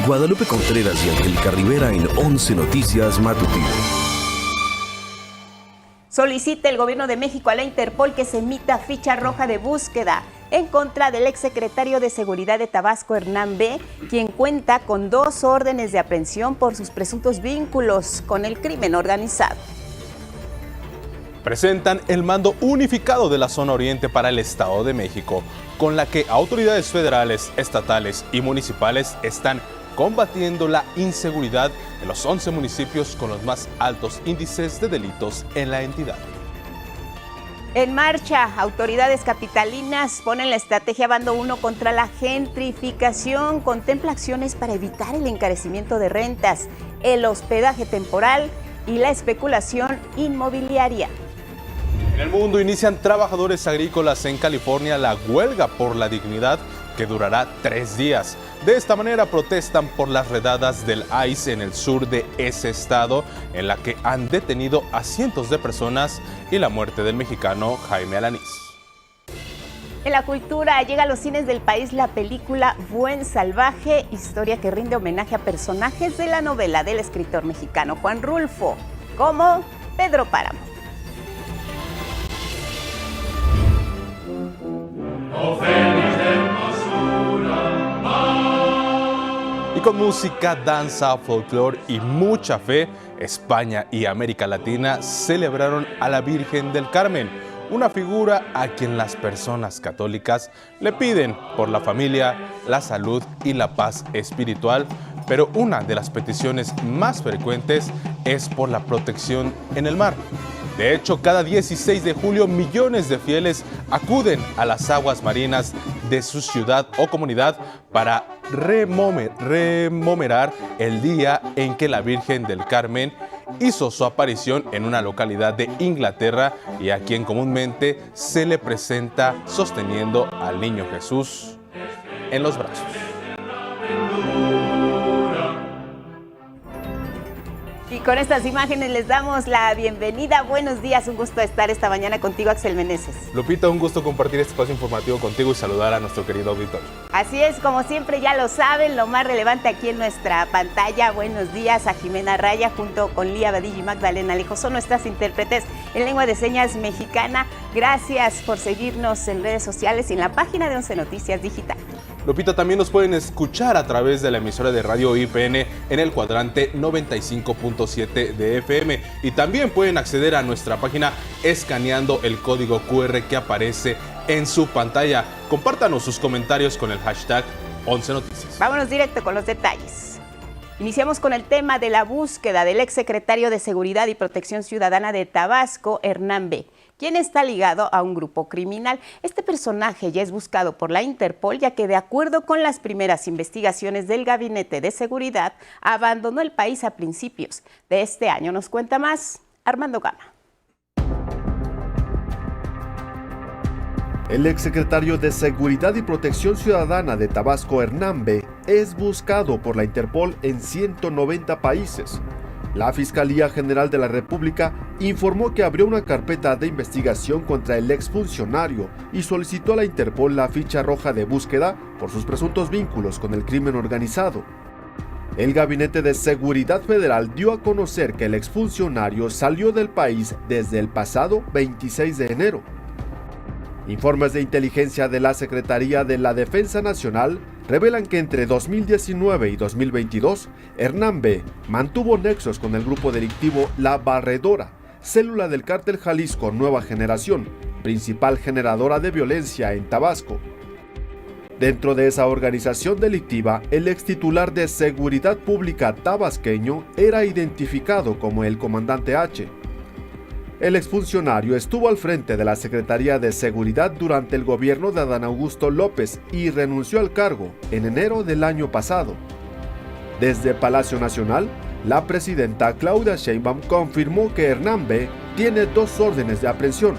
Guadalupe Contreras y Angélica Rivera en 11 Noticias Matutino. Solicita el Gobierno de México a la Interpol que se emita ficha roja de búsqueda en contra del exsecretario de Seguridad de Tabasco, Hernán B., quien cuenta con 2 órdenes de aprehensión por sus presuntos vínculos con el crimen organizado. Presentan el mando unificado de la zona oriente para el Estado de México, con la que autoridades federales, estatales y municipales están combatiendo la inseguridad en los 11 municipios con los más altos índices de delitos en la entidad. En marcha, autoridades capitalinas ponen la estrategia Bando 1 contra la gentrificación. Contempla acciones para evitar el encarecimiento de rentas, el hospedaje temporal y la especulación inmobiliaria. En el mundo inician trabajadores agrícolas en California la huelga por la dignidad que durará 3 días. De esta manera protestan por las redadas del ICE en el sur de ese estado, en la que han detenido a cientos de personas y la muerte del mexicano Jaime Alanís. En la cultura llega a los cines del país la película Buen Salvaje, historia que rinde homenaje a personajes de la novela del escritor mexicano Juan Rulfo, como Pedro Páramo. Y con música, danza, folclore y mucha fe, España y América Latina celebraron a la Virgen del Carmen, una figura a quien las personas católicas le piden por la familia, la salud y la paz espiritual, pero una de las peticiones más frecuentes es por la protección en el mar. De hecho, cada 16 de julio millones de fieles acuden a las aguas marinas de su ciudad o comunidad para rememorar el día en que la Virgen del Carmen hizo su aparición en una localidad de Inglaterra y a quien comúnmente se le presenta sosteniendo al niño Jesús en los brazos. Y con estas imágenes les damos la bienvenida. Buenos días, un gusto estar esta mañana contigo, Axel Meneses. Lupita, un gusto compartir este espacio informativo contigo y saludar a nuestro querido auditorio. Así es, como siempre ya lo saben, lo más relevante aquí en nuestra pantalla. Buenos días a Jimena Raya junto con Lía Badillo y Magdalena Alejo. Son nuestras intérpretes en lengua de señas mexicana. Gracias por seguirnos en redes sociales y en la página de 11 Noticias Digital. Lupita, también nos pueden escuchar a través de la emisora de radio IPN en el cuadrante 95.7 de FM y también pueden acceder a nuestra página escaneando el código QR que aparece en su pantalla. Compártanos sus comentarios con el hashtag 11 Noticias. Vámonos directo con los detalles. Iniciamos con el tema de la búsqueda del exsecretario de Seguridad y Protección Ciudadana de Tabasco, Hernán B., quien está ligado a un grupo criminal. Este personaje ya es buscado por la Interpol, ya que de acuerdo con las primeras investigaciones del Gabinete de Seguridad, abandonó el país a principios de este año. Nos cuenta más Armando Gama. El exsecretario de Seguridad y Protección Ciudadana de Tabasco, Hernán B., es buscado por la Interpol en 190 países. La Fiscalía General de la República informó que abrió una carpeta de investigación contra el exfuncionario y solicitó a la Interpol la ficha roja de búsqueda por sus presuntos vínculos con el crimen organizado. El Gabinete de Seguridad Federal dio a conocer que el exfuncionario salió del país desde el pasado 26 de enero. Informes de inteligencia de la Secretaría de la Defensa Nacional revelan que entre 2019 y 2022, Hernán B. mantuvo nexos con el grupo delictivo La Barredora, célula del Cártel Jalisco Nueva Generación, principal generadora de violencia en Tabasco. Dentro de esa organización delictiva, el extitular de Seguridad Pública tabasqueño era identificado como el Comandante H. El exfuncionario estuvo al frente de la Secretaría de Seguridad durante el gobierno de Adán Augusto López y renunció al cargo en enero del año pasado. Desde Palacio Nacional, la presidenta Claudia Sheinbaum confirmó que Hernán B. tiene 2 órdenes de aprehensión,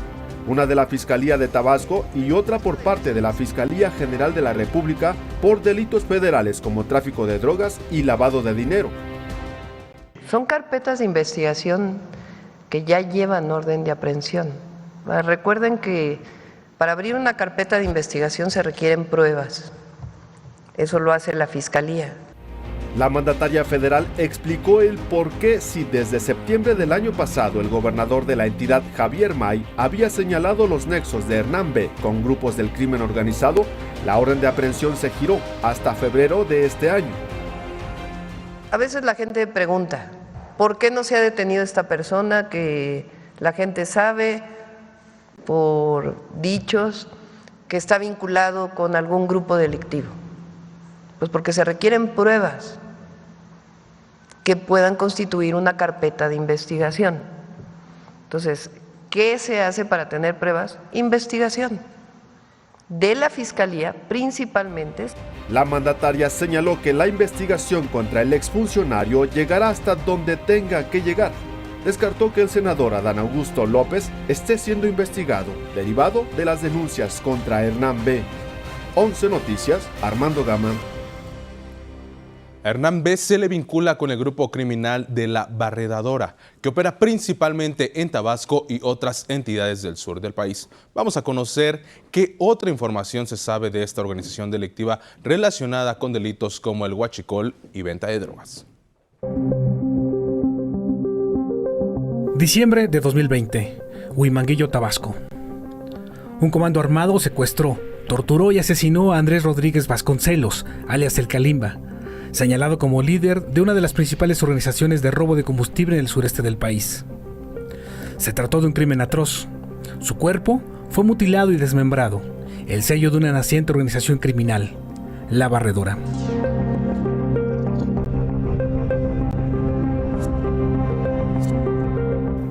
una de la Fiscalía de Tabasco y otra por parte de la Fiscalía General de la República por delitos federales como tráfico de drogas y lavado de dinero. Son carpetas de investigación que ya llevan orden de aprehensión. Recuerden que para abrir una carpeta de investigación se requieren pruebas. Eso lo hace la Fiscalía. La mandataria federal explicó el por qué si desde septiembre del año pasado el gobernador de la entidad, Javier May, había señalado los nexos de Hernán B. con grupos del crimen organizado, la orden de aprehensión se giró hasta febrero de este año. A veces la gente pregunta, ¿por qué no se ha detenido esta persona que la gente sabe por dichos que está vinculado con algún grupo delictivo? Pues porque se requieren pruebas que puedan constituir una carpeta de investigación. Entonces, ¿qué se hace para tener pruebas? Investigación de la Fiscalía principalmente. La mandataria señaló que la investigación contra el exfuncionario llegará hasta donde tenga que llegar. Descartó que el senador Adán Augusto López esté siendo investigado, derivado de las denuncias contra Hernán B. 11 Noticias, Armando Gama. Hernán B. se le vincula con el grupo criminal de La Barredadora, que opera principalmente en Tabasco y otras entidades del sur del país. Vamos a conocer qué otra información se sabe de esta organización delictiva relacionada con delitos como el huachicol y venta de drogas. Diciembre de 2020, Huimanguillo, Tabasco. Un comando armado secuestró, torturó y asesinó a Andrés Rodríguez Vasconcelos, alias El Calimba, señalado como líder de una de las principales organizaciones de robo de combustible en el sureste del país. Se trató de un crimen atroz. Su cuerpo fue mutilado y desmembrado, el sello de una naciente organización criminal, La Barredora.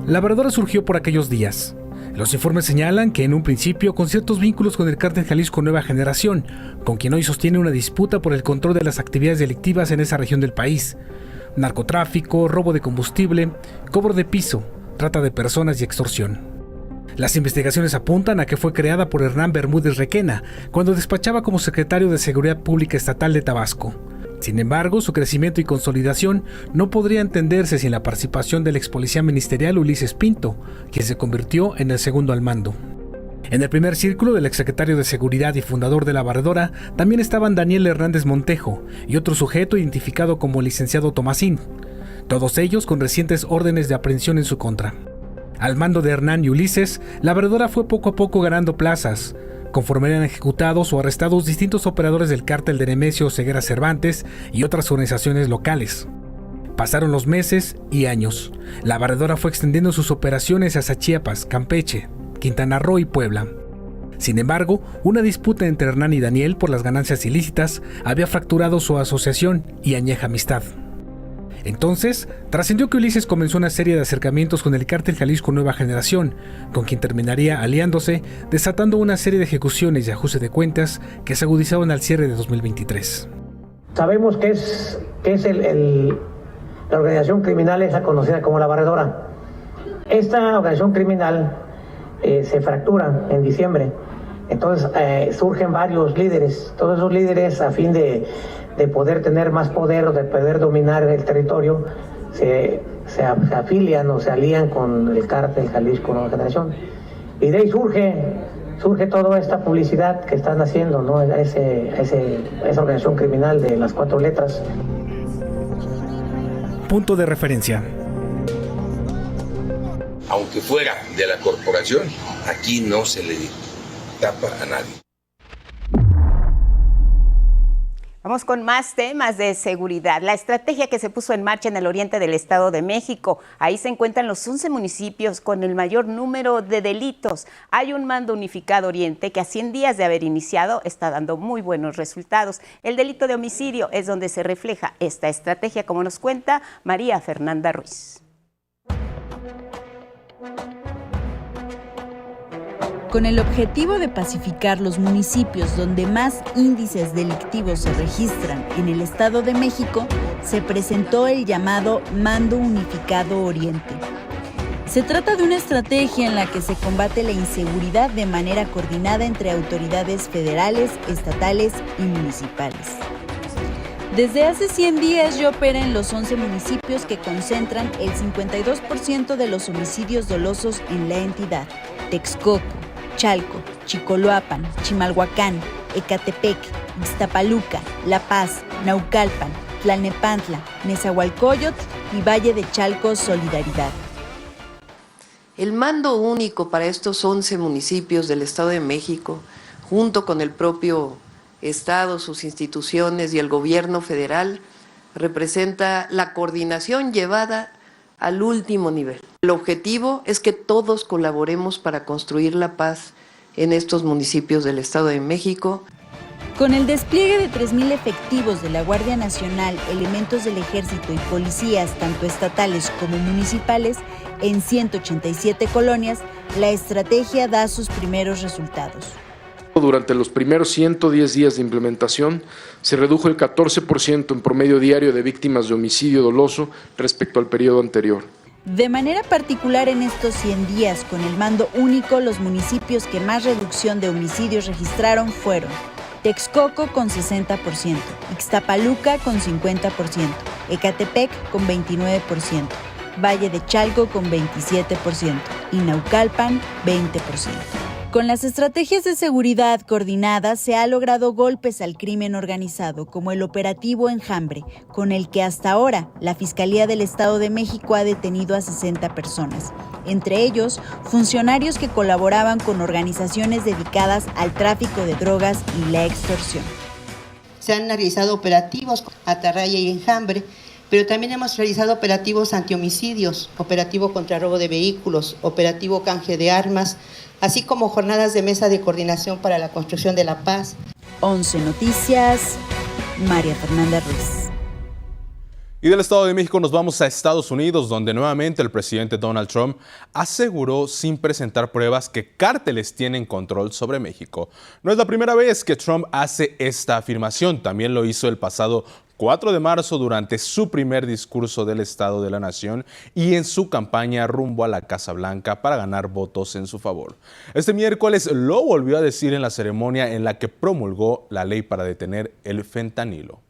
La Barredora surgió por aquellos días. Los informes señalan que en un principio con ciertos vínculos con el cártel Jalisco Nueva Generación, con quien hoy sostiene una disputa por el control de las actividades delictivas en esa región del país. Narcotráfico, robo de combustible, cobro de piso, trata de personas y extorsión. Las investigaciones apuntan a que fue creada por Hernán Bermúdez Requena, cuando despachaba como secretario de Seguridad Pública Estatal de Tabasco. Sin embargo, su crecimiento y consolidación no podría entenderse sin la participación del ex policía ministerial Ulises Pinto, quien se convirtió en el segundo al mando. En el primer círculo del exsecretario de Seguridad y fundador de La Barredora también estaban Daniel Hernández Montejo y otro sujeto identificado como el licenciado Tomasín, todos ellos con recientes órdenes de aprehensión en su contra. Al mando de Hernán y Ulises, La Barredora fue poco a poco ganando plazas, conforme eran ejecutados o arrestados distintos operadores del cártel de Nemesio Ceguera Cervantes y otras organizaciones locales. Pasaron los meses y años. La Barredora fue extendiendo sus operaciones hacia Chiapas, Campeche, Quintana Roo y Puebla. Sin embargo, una disputa entre Hernán y Daniel por las ganancias ilícitas había fracturado su asociación y añeja amistad. Entonces, trascendió que Ulises comenzó una serie de acercamientos con el cártel Jalisco Nueva Generación, con quien terminaría aliándose, desatando una serie de ejecuciones y ajuste de cuentas que se agudizaban al cierre de 2023. Sabemos que es la organización criminal esa conocida como La Barredora. Esta organización criminal se fractura en diciembre. Entonces surgen varios líderes, todos esos líderes a fin de poder tener más poder o de poder dominar el territorio, se afilian o se alían con el cártel Jalisco Nueva Generación. Y de ahí surge toda esta publicidad que están haciendo, ¿no? Esa organización criminal de las 4 letras. Punto de referencia. Aunque fuera de la corporación, aquí no se le tapa a nadie. Vamos con más temas de seguridad. La estrategia que se puso en marcha en el oriente del Estado de México. Ahí se encuentran los 11 municipios con el mayor número de delitos. Hay un mando unificado oriente que a 100 días de haber iniciado está dando muy buenos resultados. El delito de homicidio es donde se refleja esta estrategia, como nos cuenta María Fernanda Ruiz. Con el objetivo de pacificar los municipios donde más índices delictivos se registran en el Estado de México, se presentó el llamado Mando Unificado Oriente. Se trata de una estrategia en la que se combate la inseguridad de manera coordinada entre autoridades federales, estatales y municipales. Desde hace 100 días ya opera en los 11 municipios que concentran el 52% de los homicidios dolosos en la entidad: Texcoco, Chalco, Chicoloapan, Chimalhuacán, Ecatepec, Iztapaluca, La Paz, Naucalpan, Tlalnepantla, Nezahualcóyotl y Valle de Chalco Solidaridad. El mando único para estos 11 municipios del Estado de México, junto con el propio Estado, sus instituciones y el gobierno federal, representa la coordinación llevada al último nivel. El objetivo es que todos colaboremos para construir la paz en estos municipios del Estado de México. Con el despliegue de 3,000 efectivos de la Guardia Nacional, elementos del Ejército y policías, tanto estatales como municipales, en 187 colonias, la estrategia da sus primeros resultados. Durante los primeros 110 días de implementación, se redujo el 14% en promedio diario de víctimas de homicidio doloso respecto al periodo anterior. De manera particular, en estos 100 días, con el mando único, los municipios que más reducción de homicidios registraron fueron Texcoco con 60%, Ixtapaluca con 50%, Ecatepec con 29%, Valle de Chalco con 27% y Naucalpan 20%. Con las estrategias de seguridad coordinadas se ha logrado golpes al crimen organizado, como el operativo Enjambre, con el que hasta ahora la Fiscalía del Estado de México ha detenido a 60 personas, entre ellos funcionarios que colaboraban con organizaciones dedicadas al tráfico de drogas y la extorsión. Se han realizado operativos Atarraya y Enjambre, pero también hemos realizado operativos antihomicidios, operativo contra robo de vehículos, operativo canje de armas, así como jornadas de mesa de coordinación para la construcción de la paz. 11 Noticias, María Fernanda Ruiz. Y del Estado de México nos vamos a Estados Unidos, donde nuevamente el presidente Donald Trump aseguró sin presentar pruebas que cárteles tienen control sobre México. No es la primera vez que Trump hace esta afirmación, también lo hizo el pasado 4 de marzo durante su primer discurso del Estado de la Nación y en su campaña rumbo a la Casa Blanca para ganar votos en su favor. Este miércoles lo volvió a decir en la ceremonia en la que promulgó la ley para detener el fentanilo.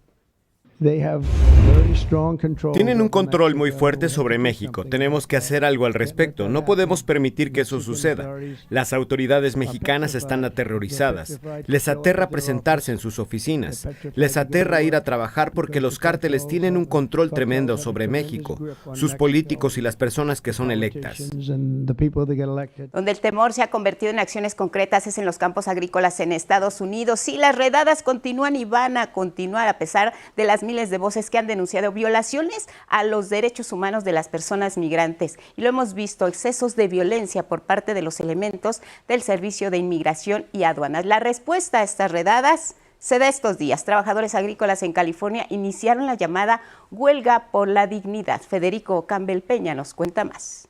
Tienen un control muy fuerte sobre México. Tenemos que hacer algo al respecto. No podemos permitir que eso suceda. Las autoridades mexicanas están aterrorizadas. Les aterra presentarse en sus oficinas. Les aterra ir a trabajar porque los cárteles tienen un control tremendo sobre México, sus políticos y las personas que son electas. Donde el temor se ha convertido en acciones concretas es en los campos agrícolas en Estados Unidos. Sí, las redadas continúan y van a continuar a pesar de las miles de voces que han denunciado violaciones a los derechos humanos de las personas migrantes. Y lo hemos visto, excesos de violencia por parte de los elementos del Servicio de Inmigración y Aduanas. La respuesta a estas redadas se da estos días. Trabajadores agrícolas en California iniciaron la llamada Huelga por la Dignidad. Federico Campbell Peña nos cuenta más.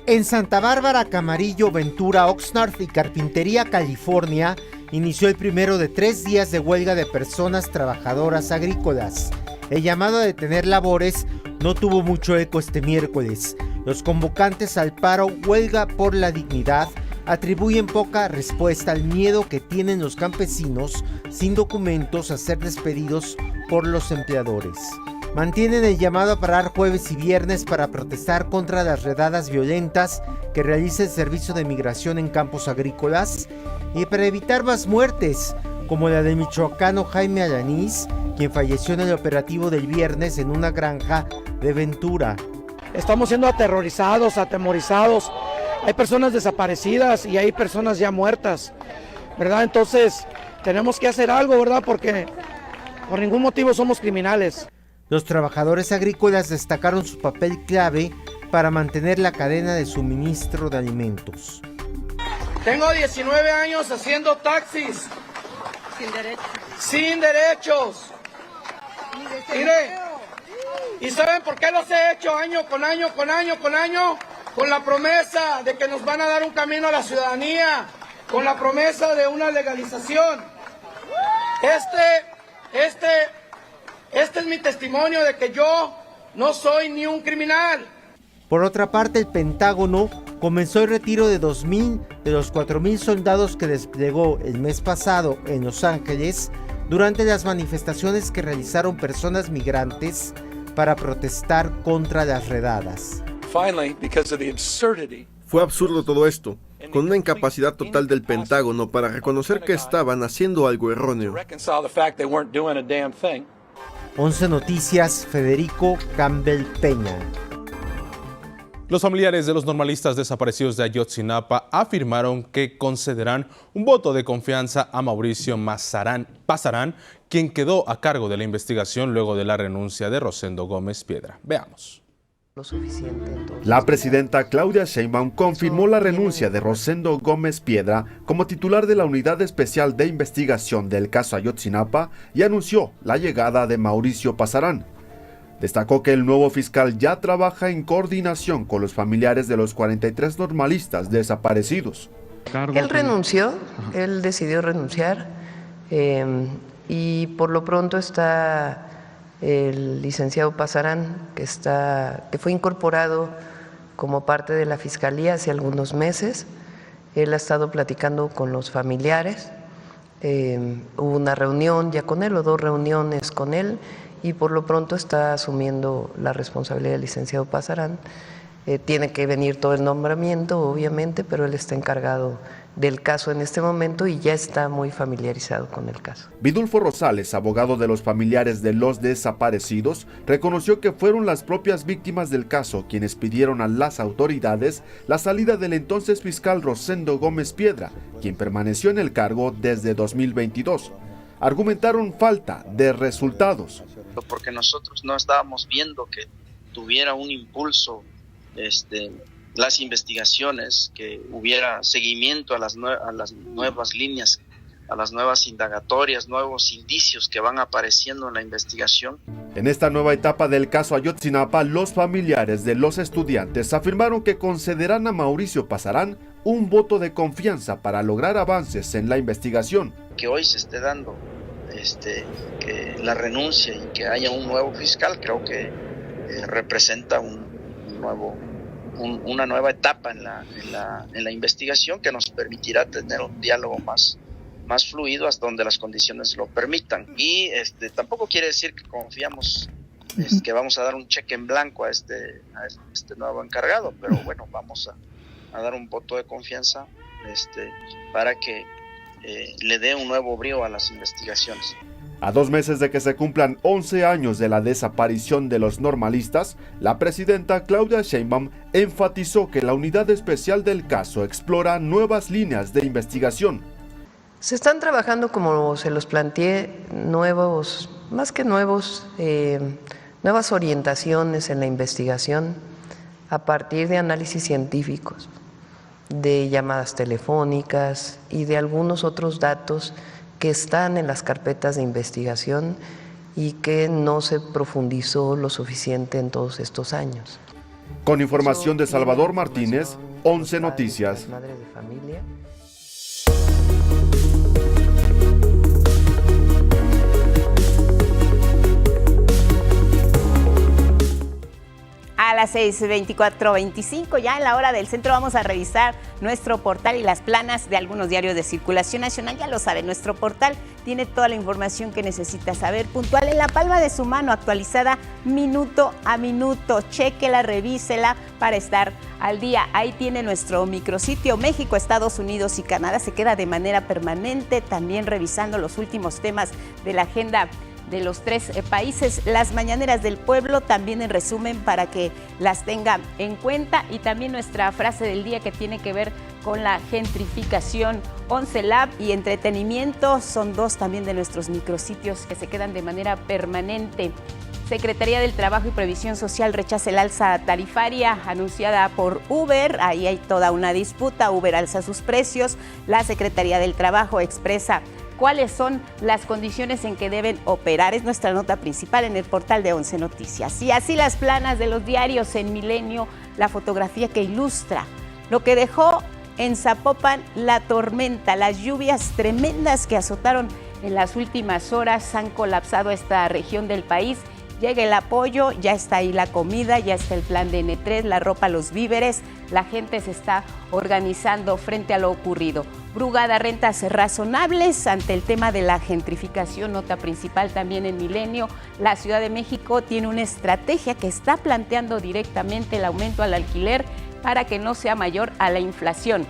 En Santa Bárbara, Camarillo, Ventura, Oxnard y Carpintería, California, inició el primero de 3 días de huelga de personas trabajadoras agrícolas. El llamado a detener labores no tuvo mucho eco este miércoles. Los convocantes al paro Huelga por la Dignidad atribuyen poca respuesta al miedo que tienen los campesinos sin documentos a ser despedidos por los empleadores. Mantienen el llamado a parar jueves y viernes para protestar contra las redadas violentas que realiza el Servicio de Migración en campos agrícolas y para evitar más muertes, como la del michoacano Jaime Alanís, quien falleció en el operativo del viernes en una granja de Ventura. Estamos siendo atemorizados. Hay personas desaparecidas y hay personas ya muertas, ¿verdad? Entonces tenemos que hacer algo, ¿verdad? Porque por ningún motivo somos criminales. Los trabajadores agrícolas destacaron su papel clave para mantener la cadena de suministro de alimentos. Tengo 19 años haciendo taxis. Sin derechos. Mire, ¿y saben por qué los he hecho año con año? Con la promesa de que nos van a dar un camino a la ciudadanía, con la promesa de una legalización. Este es mi testimonio de que yo no soy ni un criminal. Por otra parte, el Pentágono comenzó el retiro de 2,000 de los 4,000 soldados que desplegó el mes pasado en Los Ángeles durante las manifestaciones que realizaron personas migrantes para protestar contra las redadas. Fue absurdo todo esto, con una incapacidad total del Pentágono para reconocer que estaban haciendo algo erróneo. 11 Noticias, Federico Campbell Peña. Los familiares de los normalistas desaparecidos de Ayotzinapa afirmaron que concederán un voto de confianza a Mauricio Pasarán, quien quedó a cargo de la investigación luego de la renuncia de Rosendo Gómez Piedra. Veamos. La presidenta Claudia Sheinbaum confirmó la renuncia de Rosendo Gómez Piedra como titular de la Unidad Especial de Investigación del caso Ayotzinapa y anunció la llegada de Mauricio Pasarán. Destacó que el nuevo fiscal ya trabaja en coordinación con los familiares de los 43 normalistas desaparecidos. Él renunció, él decidió renunciar y por lo pronto está el licenciado Pasarán, que fue incorporado como parte de la fiscalía hace algunos meses. Él ha estado platicando con los familiares, hubo una reunión ya con él o 2 reuniones con él, y por lo pronto está asumiendo la responsabilidad del licenciado Pasarán. Tiene que venir todo el nombramiento, obviamente, pero él está encargado del caso en este momento y ya está muy familiarizado con el caso. Vidulfo Rosales, abogado de los familiares de los desaparecidos, reconoció que fueron las propias víctimas del caso quienes pidieron a las autoridades la salida del entonces fiscal Rosendo Gómez Piedra, quien permaneció en el cargo desde 2022. Argumentaron falta de resultados. Porque nosotros no estábamos viendo que tuviera un impulso las investigaciones, que hubiera seguimiento a las nuevas líneas, a las nuevas indagatorias, nuevos indicios que van apareciendo en la investigación. En esta nueva etapa del caso Ayotzinapa, los familiares de los estudiantes afirmaron que concederán a Mauricio Pasarán un voto de confianza para lograr avances en la investigación. Que hoy se esté dando que la renuncia y que haya un nuevo fiscal, creo que representa una nueva etapa en la investigación que nos permitirá tener un diálogo más fluido hasta donde las condiciones lo permitan. Y tampoco quiere decir que confiamos que vamos a dar un cheque en blanco a este nuevo encargado, pero bueno, vamos a dar un voto de confianza para que le dé un nuevo brío a las investigaciones. A 2 meses de que se cumplan 11 años de la desaparición de los normalistas, la presidenta Claudia Sheinbaum enfatizó que la unidad especial del caso explora nuevas líneas de investigación. Se están trabajando, como se los planteé, nuevas orientaciones en la investigación a partir de análisis científicos, de llamadas telefónicas y de algunos otros datos que están en las carpetas de investigación y que no se profundizó lo suficiente en todos estos años. Con información de Salvador Martínez, 11 Noticias. A las 6:24:25, ya en la hora del centro, vamos a revisar nuestro portal y las planas de algunos diarios de circulación nacional. Ya lo saben, nuestro portal tiene toda la información que necesita saber, puntual en la palma de su mano, actualizada minuto a minuto. Chéquela, revísela para estar al día. Ahí tiene nuestro micrositio. México, Estados Unidos y Canadá se queda de manera permanente, también revisando los últimos temas de la agenda de los 3 países. Las mañaneras del pueblo, también en resumen para que las tenga en cuenta, y también nuestra frase del día que tiene que ver con la gentrificación. 11 Lab y entretenimiento son 2 también de nuestros micrositios que se quedan de manera permanente. Secretaría del Trabajo y Previsión Social rechaza el alza tarifaria anunciada por Uber. Ahí hay toda una disputa. Uber alza sus precios. La Secretaría del Trabajo expresa cuáles son las condiciones en que deben operar. Es nuestra nota principal en el portal de 11 Noticias. Y así las planas de los diarios en Milenio, la fotografía que ilustra lo que dejó en Zapopan la tormenta. Las lluvias tremendas que azotaron en las últimas horas han colapsado esta región del país. Llega el apoyo, ya está ahí la comida, ya está el plan de N3, la ropa, los víveres. La gente se está organizando frente a lo ocurrido. Brugada, rentas razonables ante el tema de la gentrificación, nota principal también en Milenio. La Ciudad de México tiene una estrategia que está planteando directamente el aumento al alquiler para que no sea mayor a la inflación.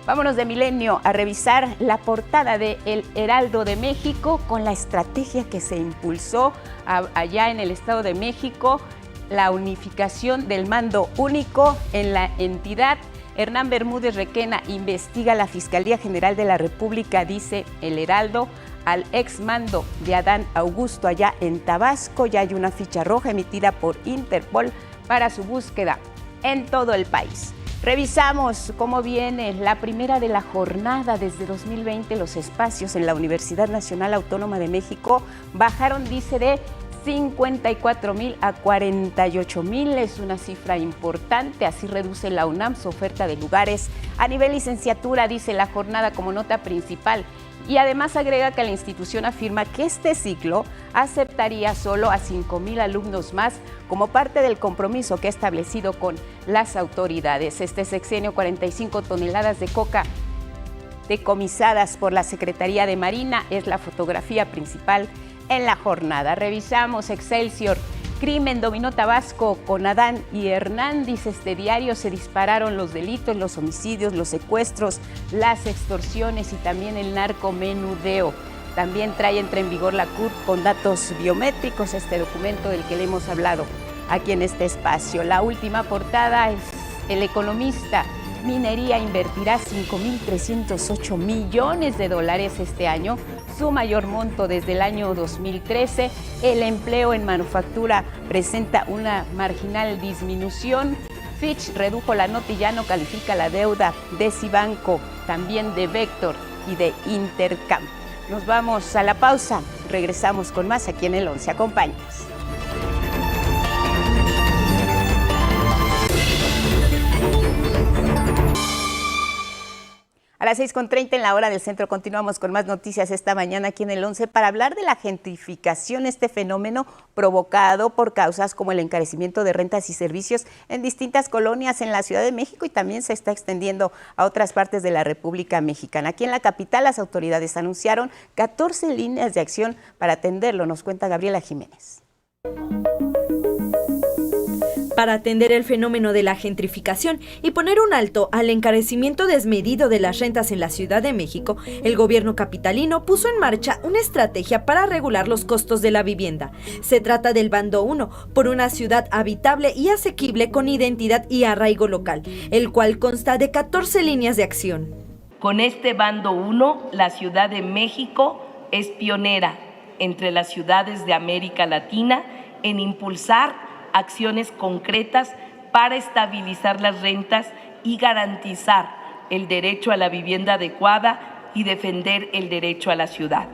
Vámonos de Milenio a revisar la portada de El Heraldo de México con la estrategia que se impulsó allá en el Estado de México, la unificación del mando único en la entidad. Hernán Bermúdez Requena investiga a la Fiscalía General de la República, dice El Heraldo, al ex mando de Adán Augusto allá en Tabasco. Ya hay una ficha roja emitida por Interpol para su búsqueda en todo el país. Revisamos cómo viene la primera de la jornada desde 2020. Los espacios en la Universidad Nacional Autónoma de México bajaron, dice, de 54,000 a 48,000. Es una cifra importante. Así reduce la UNAM su oferta de lugares a nivel licenciatura, dice la jornada como nota principal. Y además agrega que la institución afirma que este ciclo aceptaría solo a 5,000 alumnos más como parte del compromiso que ha establecido con las autoridades. Este sexenio, 45 toneladas de coca decomisadas por la Secretaría de Marina es la fotografía principal en la jornada. Revisamos Excelsior. Crimen dominó Tabasco con Adán y Hernán, dice este diario. Se dispararon los delitos, los homicidios, los secuestros, las extorsiones y también el narcomenudeo. También entra en vigor la CUT con datos biométricos, este documento del que le hemos hablado aquí en este espacio. La última portada es El Economista. Minería invertirá 5,308 millones de dólares este año, su mayor monto desde el año 2013. El empleo en manufactura presenta una marginal disminución. Fitch redujo la nota y ya no califica la deuda de Cibanco, también de Vector y de Intercam. Nos vamos a la pausa, regresamos con más aquí en el 11. Acompáñanos. A las 6:30 en la hora del centro continuamos con más noticias esta mañana aquí en el 11 para hablar de la gentrificación, este fenómeno provocado por causas como el encarecimiento de rentas y servicios en distintas colonias en la Ciudad de México y también se está extendiendo a otras partes de la República Mexicana. Aquí en la capital las autoridades anunciaron 14 líneas de acción para atenderlo, nos cuenta Gabriela Jiménez. Para atender el fenómeno de la gentrificación y poner un alto al encarecimiento desmedido de las rentas en la Ciudad de México, el gobierno capitalino puso en marcha una estrategia para regular los costos de la vivienda. Se trata del Bando 1, por una ciudad habitable y asequible con identidad y arraigo local, el cual consta de 14 líneas de acción. Con este Bando 1, la Ciudad de México es pionera entre las ciudades de América Latina en impulsar acciones concretas para estabilizar las rentas y garantizar el derecho a la vivienda adecuada y defender el derecho a la ciudad.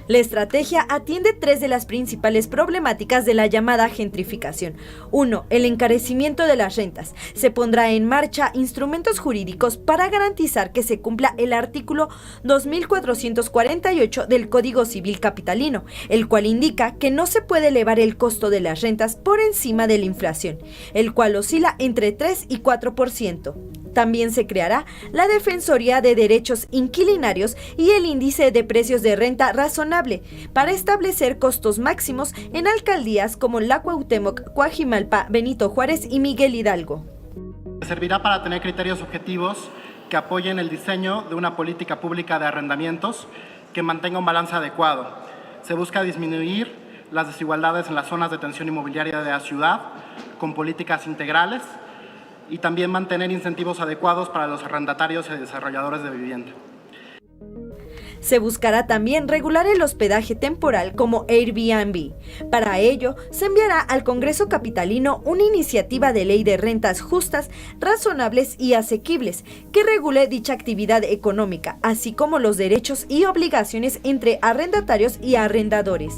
La estrategia atiende 3 de las principales problemáticas de la llamada gentrificación. 1. El encarecimiento de las rentas. Se pondrá en marcha instrumentos jurídicos para garantizar que se cumpla el artículo 2448 del Código Civil Capitalino, el cual indica que no se puede elevar el costo de las rentas por encima de la inflación, el cual oscila entre 3 y 4%. También se creará la Defensoría de Derechos Inquilinarios y el Índice de Precios de Renta Razonable para establecer costos máximos en alcaldías como la Cuauhtémoc, Coajimalpa, Benito Juárez y Miguel Hidalgo. Servirá para tener criterios objetivos que apoyen el diseño de una política pública de arrendamientos que mantenga un balance adecuado. Se busca disminuir las desigualdades en las zonas de tensión inmobiliaria de la ciudad con políticas integrales y también mantener incentivos adecuados para los arrendatarios y desarrolladores de vivienda. Se buscará también regular el hospedaje temporal como Airbnb. Para ello, se enviará al Congreso Capitalino una iniciativa de ley de rentas justas, razonables y asequibles que regule dicha actividad económica, así como los derechos y obligaciones entre arrendatarios y arrendadores.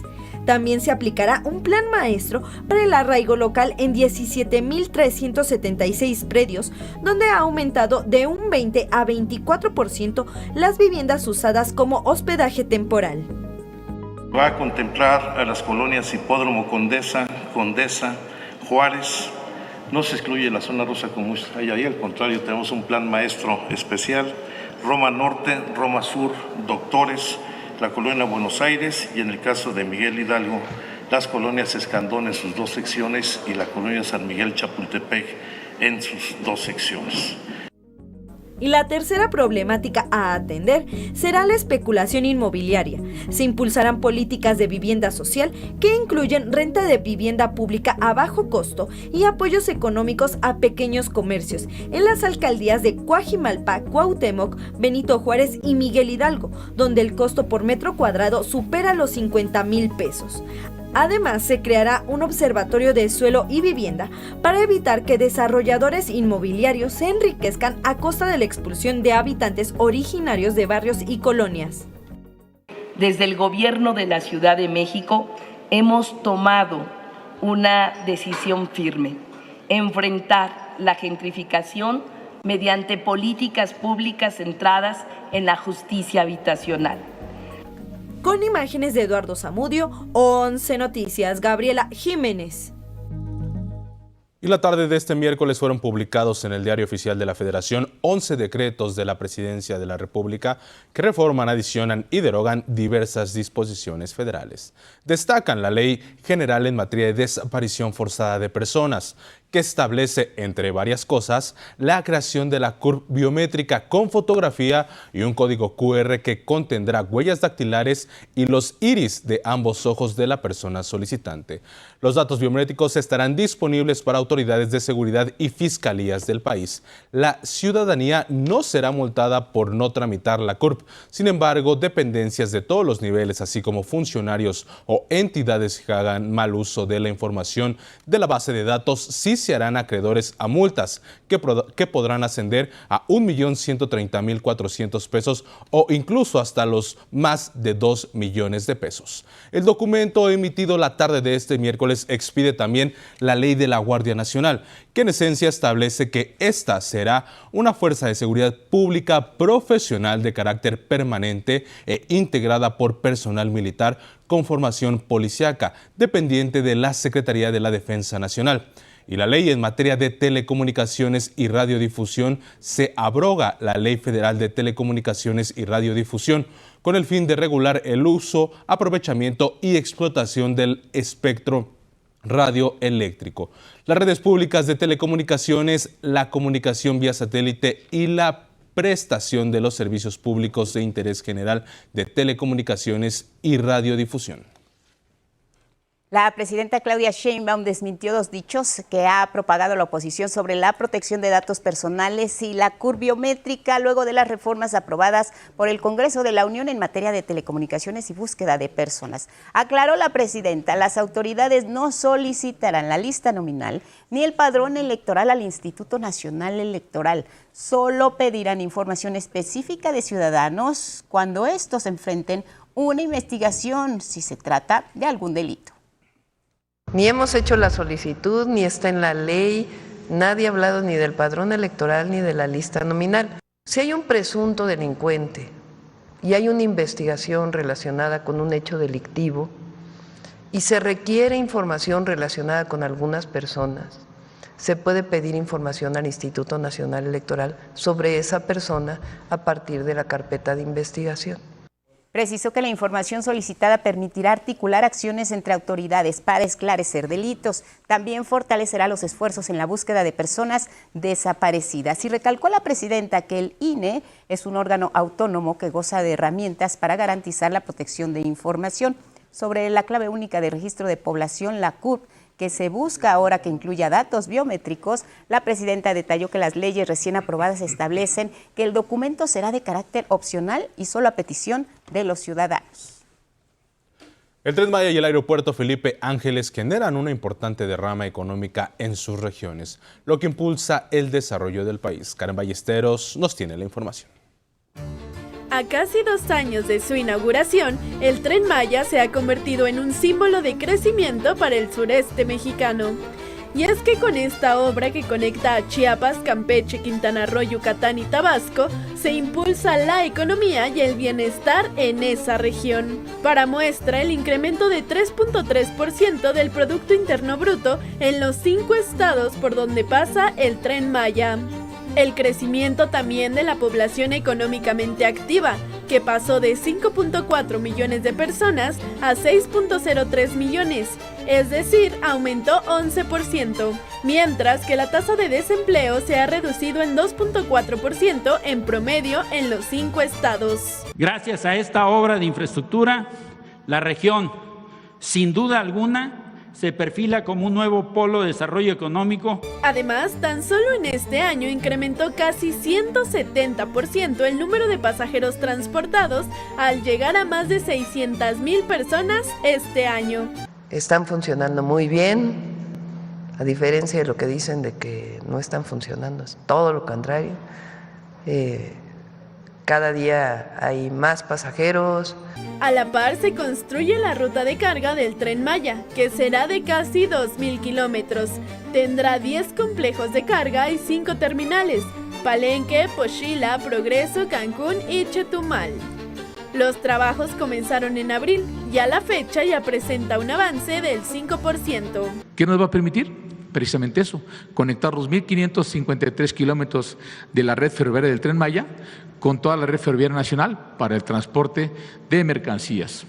También se aplicará un plan maestro para el arraigo local en 17,376 predios, donde ha aumentado de un 20 a 24% las viviendas usadas como hospedaje temporal. Va a contemplar a las colonias Hipódromo Condesa, Juárez. No se excluye la zona rosa como hay ahí, al contrario, tenemos un plan maestro especial. Roma Norte, Roma Sur, Doctores, la colonia Buenos Aires y en el caso de Miguel Hidalgo, las colonias Escandón en sus 2 secciones y la colonia San Miguel Chapultepec en sus 2 secciones. Y la tercera problemática a atender será la especulación inmobiliaria. Se impulsarán políticas de vivienda social que incluyen renta de vivienda pública a bajo costo y apoyos económicos a pequeños comercios en las alcaldías de Coajimalpa, Cuauhtémoc, Benito Juárez y Miguel Hidalgo, donde el costo por metro cuadrado supera los 50,000 pesos. Además, se creará un observatorio de suelo y vivienda para evitar que desarrolladores inmobiliarios se enriquezcan a costa de la expulsión de habitantes originarios de barrios y colonias. Desde el gobierno de la Ciudad de México hemos tomado una decisión firme: enfrentar la gentrificación mediante políticas públicas centradas en la justicia habitacional. Con imágenes de Eduardo Zamudio, 11 Noticias, Gabriela Jiménez. Y la tarde de este miércoles fueron publicados en el Diario Oficial de la Federación 11 decretos de la Presidencia de la República que reforman, adicionan y derogan diversas disposiciones federales. Destacan la Ley General en materia de desaparición forzada de personas, que establece, entre varias cosas, la creación de la CURP biométrica con fotografía y un código QR que contendrá huellas dactilares y los iris de ambos ojos de la persona solicitante. Los datos biométricos estarán disponibles para autoridades de seguridad y fiscalías del país. La ciudadanía no será multada por no tramitar la CURP. Sin embargo, dependencias de todos los niveles, así como funcionarios o entidades que hagan mal uso de la información de la base de datos, sí se harán acreedores a multas que podrán ascender a 1.130.400 pesos o incluso hasta los más de 2 millones de pesos. El documento emitido la tarde de este miércoles expide también la Ley de la Guardia Nacional, que en esencia establece que esta será una fuerza de seguridad pública profesional de carácter permanente e integrada por personal militar con formación policíaca, dependiente de la Secretaría de la Defensa Nacional. Y la ley en materia de telecomunicaciones y radiodifusión se abroga la Ley Federal de Telecomunicaciones y Radiodifusión con el fin de regular el uso, aprovechamiento y explotación del espectro radioeléctrico, las redes públicas de telecomunicaciones, la comunicación vía satélite y la prestación de los servicios públicos de interés general de telecomunicaciones y radiodifusión. La presidenta Claudia Sheinbaum desmintió 2 dichos que ha propagado la oposición sobre la protección de datos personales y la CURP biométrica luego de las reformas aprobadas por el Congreso de la Unión en materia de telecomunicaciones y búsqueda de personas. Aclaró la presidenta, las autoridades no solicitarán la lista nominal ni el padrón electoral al Instituto Nacional Electoral. Solo pedirán información específica de ciudadanos cuando estos enfrenten una investigación si se trata de algún delito. Ni hemos hecho la solicitud, ni está en la ley, nadie ha hablado ni del padrón electoral ni de la lista nominal. Si hay un presunto delincuente y hay una investigación relacionada con un hecho delictivo y se requiere información relacionada con algunas personas, se puede pedir información al Instituto Nacional Electoral sobre esa persona a partir de la carpeta de investigación. Precisó que la información solicitada permitirá articular acciones entre autoridades para esclarecer delitos. También fortalecerá los esfuerzos en la búsqueda de personas desaparecidas. Y recalcó la presidenta que el INE es un órgano autónomo que goza de herramientas para garantizar la protección de información. Sobre la clave única de registro de población, la CURP, que se busca ahora que incluya datos biométricos, la presidenta detalló que las leyes recién aprobadas establecen que el documento será de carácter opcional y solo a petición de los ciudadanos. El Tren Maya y el aeropuerto Felipe Ángeles generan una importante derrama económica en sus regiones, lo que impulsa el desarrollo del país. Karen Ballesteros nos tiene la información. A casi 2 años de su inauguración, el Tren Maya se ha convertido en un símbolo de crecimiento para el sureste mexicano. Y es que con esta obra que conecta a Chiapas, Campeche, Quintana Roo, Yucatán y Tabasco, se impulsa la economía y el bienestar en esa región. Para muestra, el incremento de 3.3% del Producto Interno Bruto en los 5 estados por donde pasa el Tren Maya. El crecimiento también de la población económicamente activa, que pasó de 5.4 millones de personas a 6.03 millones. es decir, aumentó 11%, mientras que la tasa de desempleo se ha reducido en 2.4% en promedio en los 5 estados. Gracias a esta obra de infraestructura, la región, sin duda alguna, se perfila como un nuevo polo de desarrollo económico. Además, tan solo en este año incrementó casi 170% el número de pasajeros transportados al llegar a más de 600,000 personas este año. Están funcionando muy bien, a diferencia de lo que dicen de que no están funcionando, es todo lo contrario. Cada día hay más pasajeros. A la par se construye la ruta de carga del Tren Maya, que será de casi 2,000 kilómetros. Tendrá 10 complejos de carga y 5 terminales: Palenque, Pochila, Progreso, Cancún y Chetumal. Los trabajos comenzaron en abril y a la fecha ya presenta un avance del 5%. ¿Qué nos va a permitir? Precisamente eso, conectar los 1.553 kilómetros de la red ferroviaria del Tren Maya con toda la red ferroviaria nacional para el transporte de mercancías.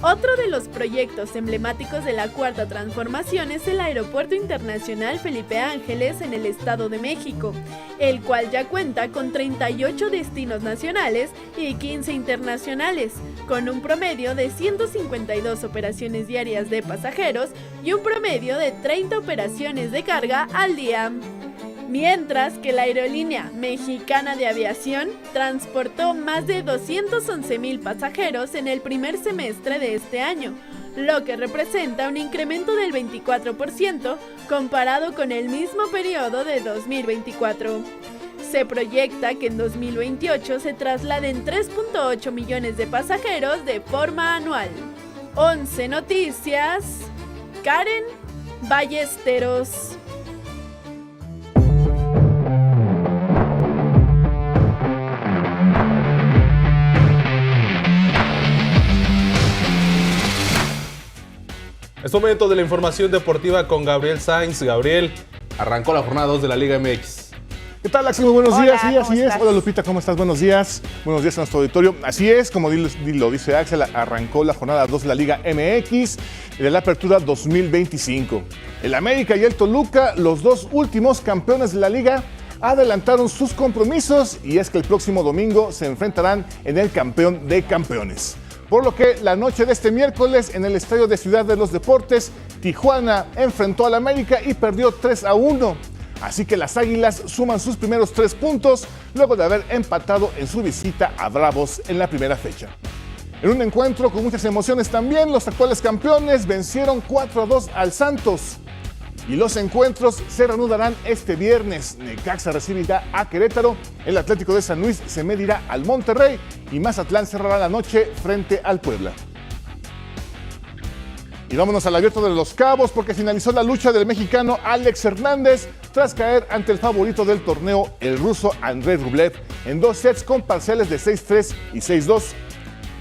Otro de los proyectos emblemáticos de la Cuarta Transformación es el Aeropuerto Internacional Felipe Ángeles en el Estado de México, el cual ya cuenta con 38 destinos nacionales y 15 internacionales, con un promedio de 152 operaciones diarias de pasajeros y un promedio de 30 operaciones de carga al día. Mientras que la aerolínea Mexicana de Aviación transportó más de 211,000 pasajeros en el primer semestre de este año, lo que representa un incremento del 24% comparado con el mismo periodo de 2024. Se proyecta que en 2028 se trasladen 3.8 millones de pasajeros de forma anual. 11 Noticias, Karen Ballesteros. Es momento de la información deportiva con Gabriel Sainz. Gabriel, arrancó la jornada 2 de la Liga MX. ¿Qué tal, Axel? Muy buenos días. Sí, así estás? es. Hola, Lupita, ¿cómo estás? Buenos días. Buenos días a nuestro auditorio. Así es, como lo dice Axel, arrancó la jornada 2 de la Liga MX de la Apertura 2025. El América y el Toluca, los dos últimos campeones de la Liga, adelantaron sus compromisos y es que el próximo domingo se enfrentarán en el Campeón de Campeones. Por lo que la noche de este miércoles en el Estadio de Ciudad de los Deportes, Tijuana enfrentó al América y perdió 3-1. Así que las Águilas suman sus primeros 3 puntos luego de haber empatado en su visita a Bravos en la primera fecha. En un encuentro con muchas emociones también, los actuales campeones vencieron 4-2 al Santos. Y los encuentros se reanudarán este viernes. Necaxa recibirá a Querétaro, el Atlético de San Luis se medirá al Monterrey y Mazatlán cerrará la noche frente al Puebla. Y vámonos al Abierto de Los Cabos porque finalizó la lucha del mexicano Alex Hernández tras caer ante el favorito del torneo, el ruso Andrei Rublev, en 2 sets con parciales de 6-3 y 6-2.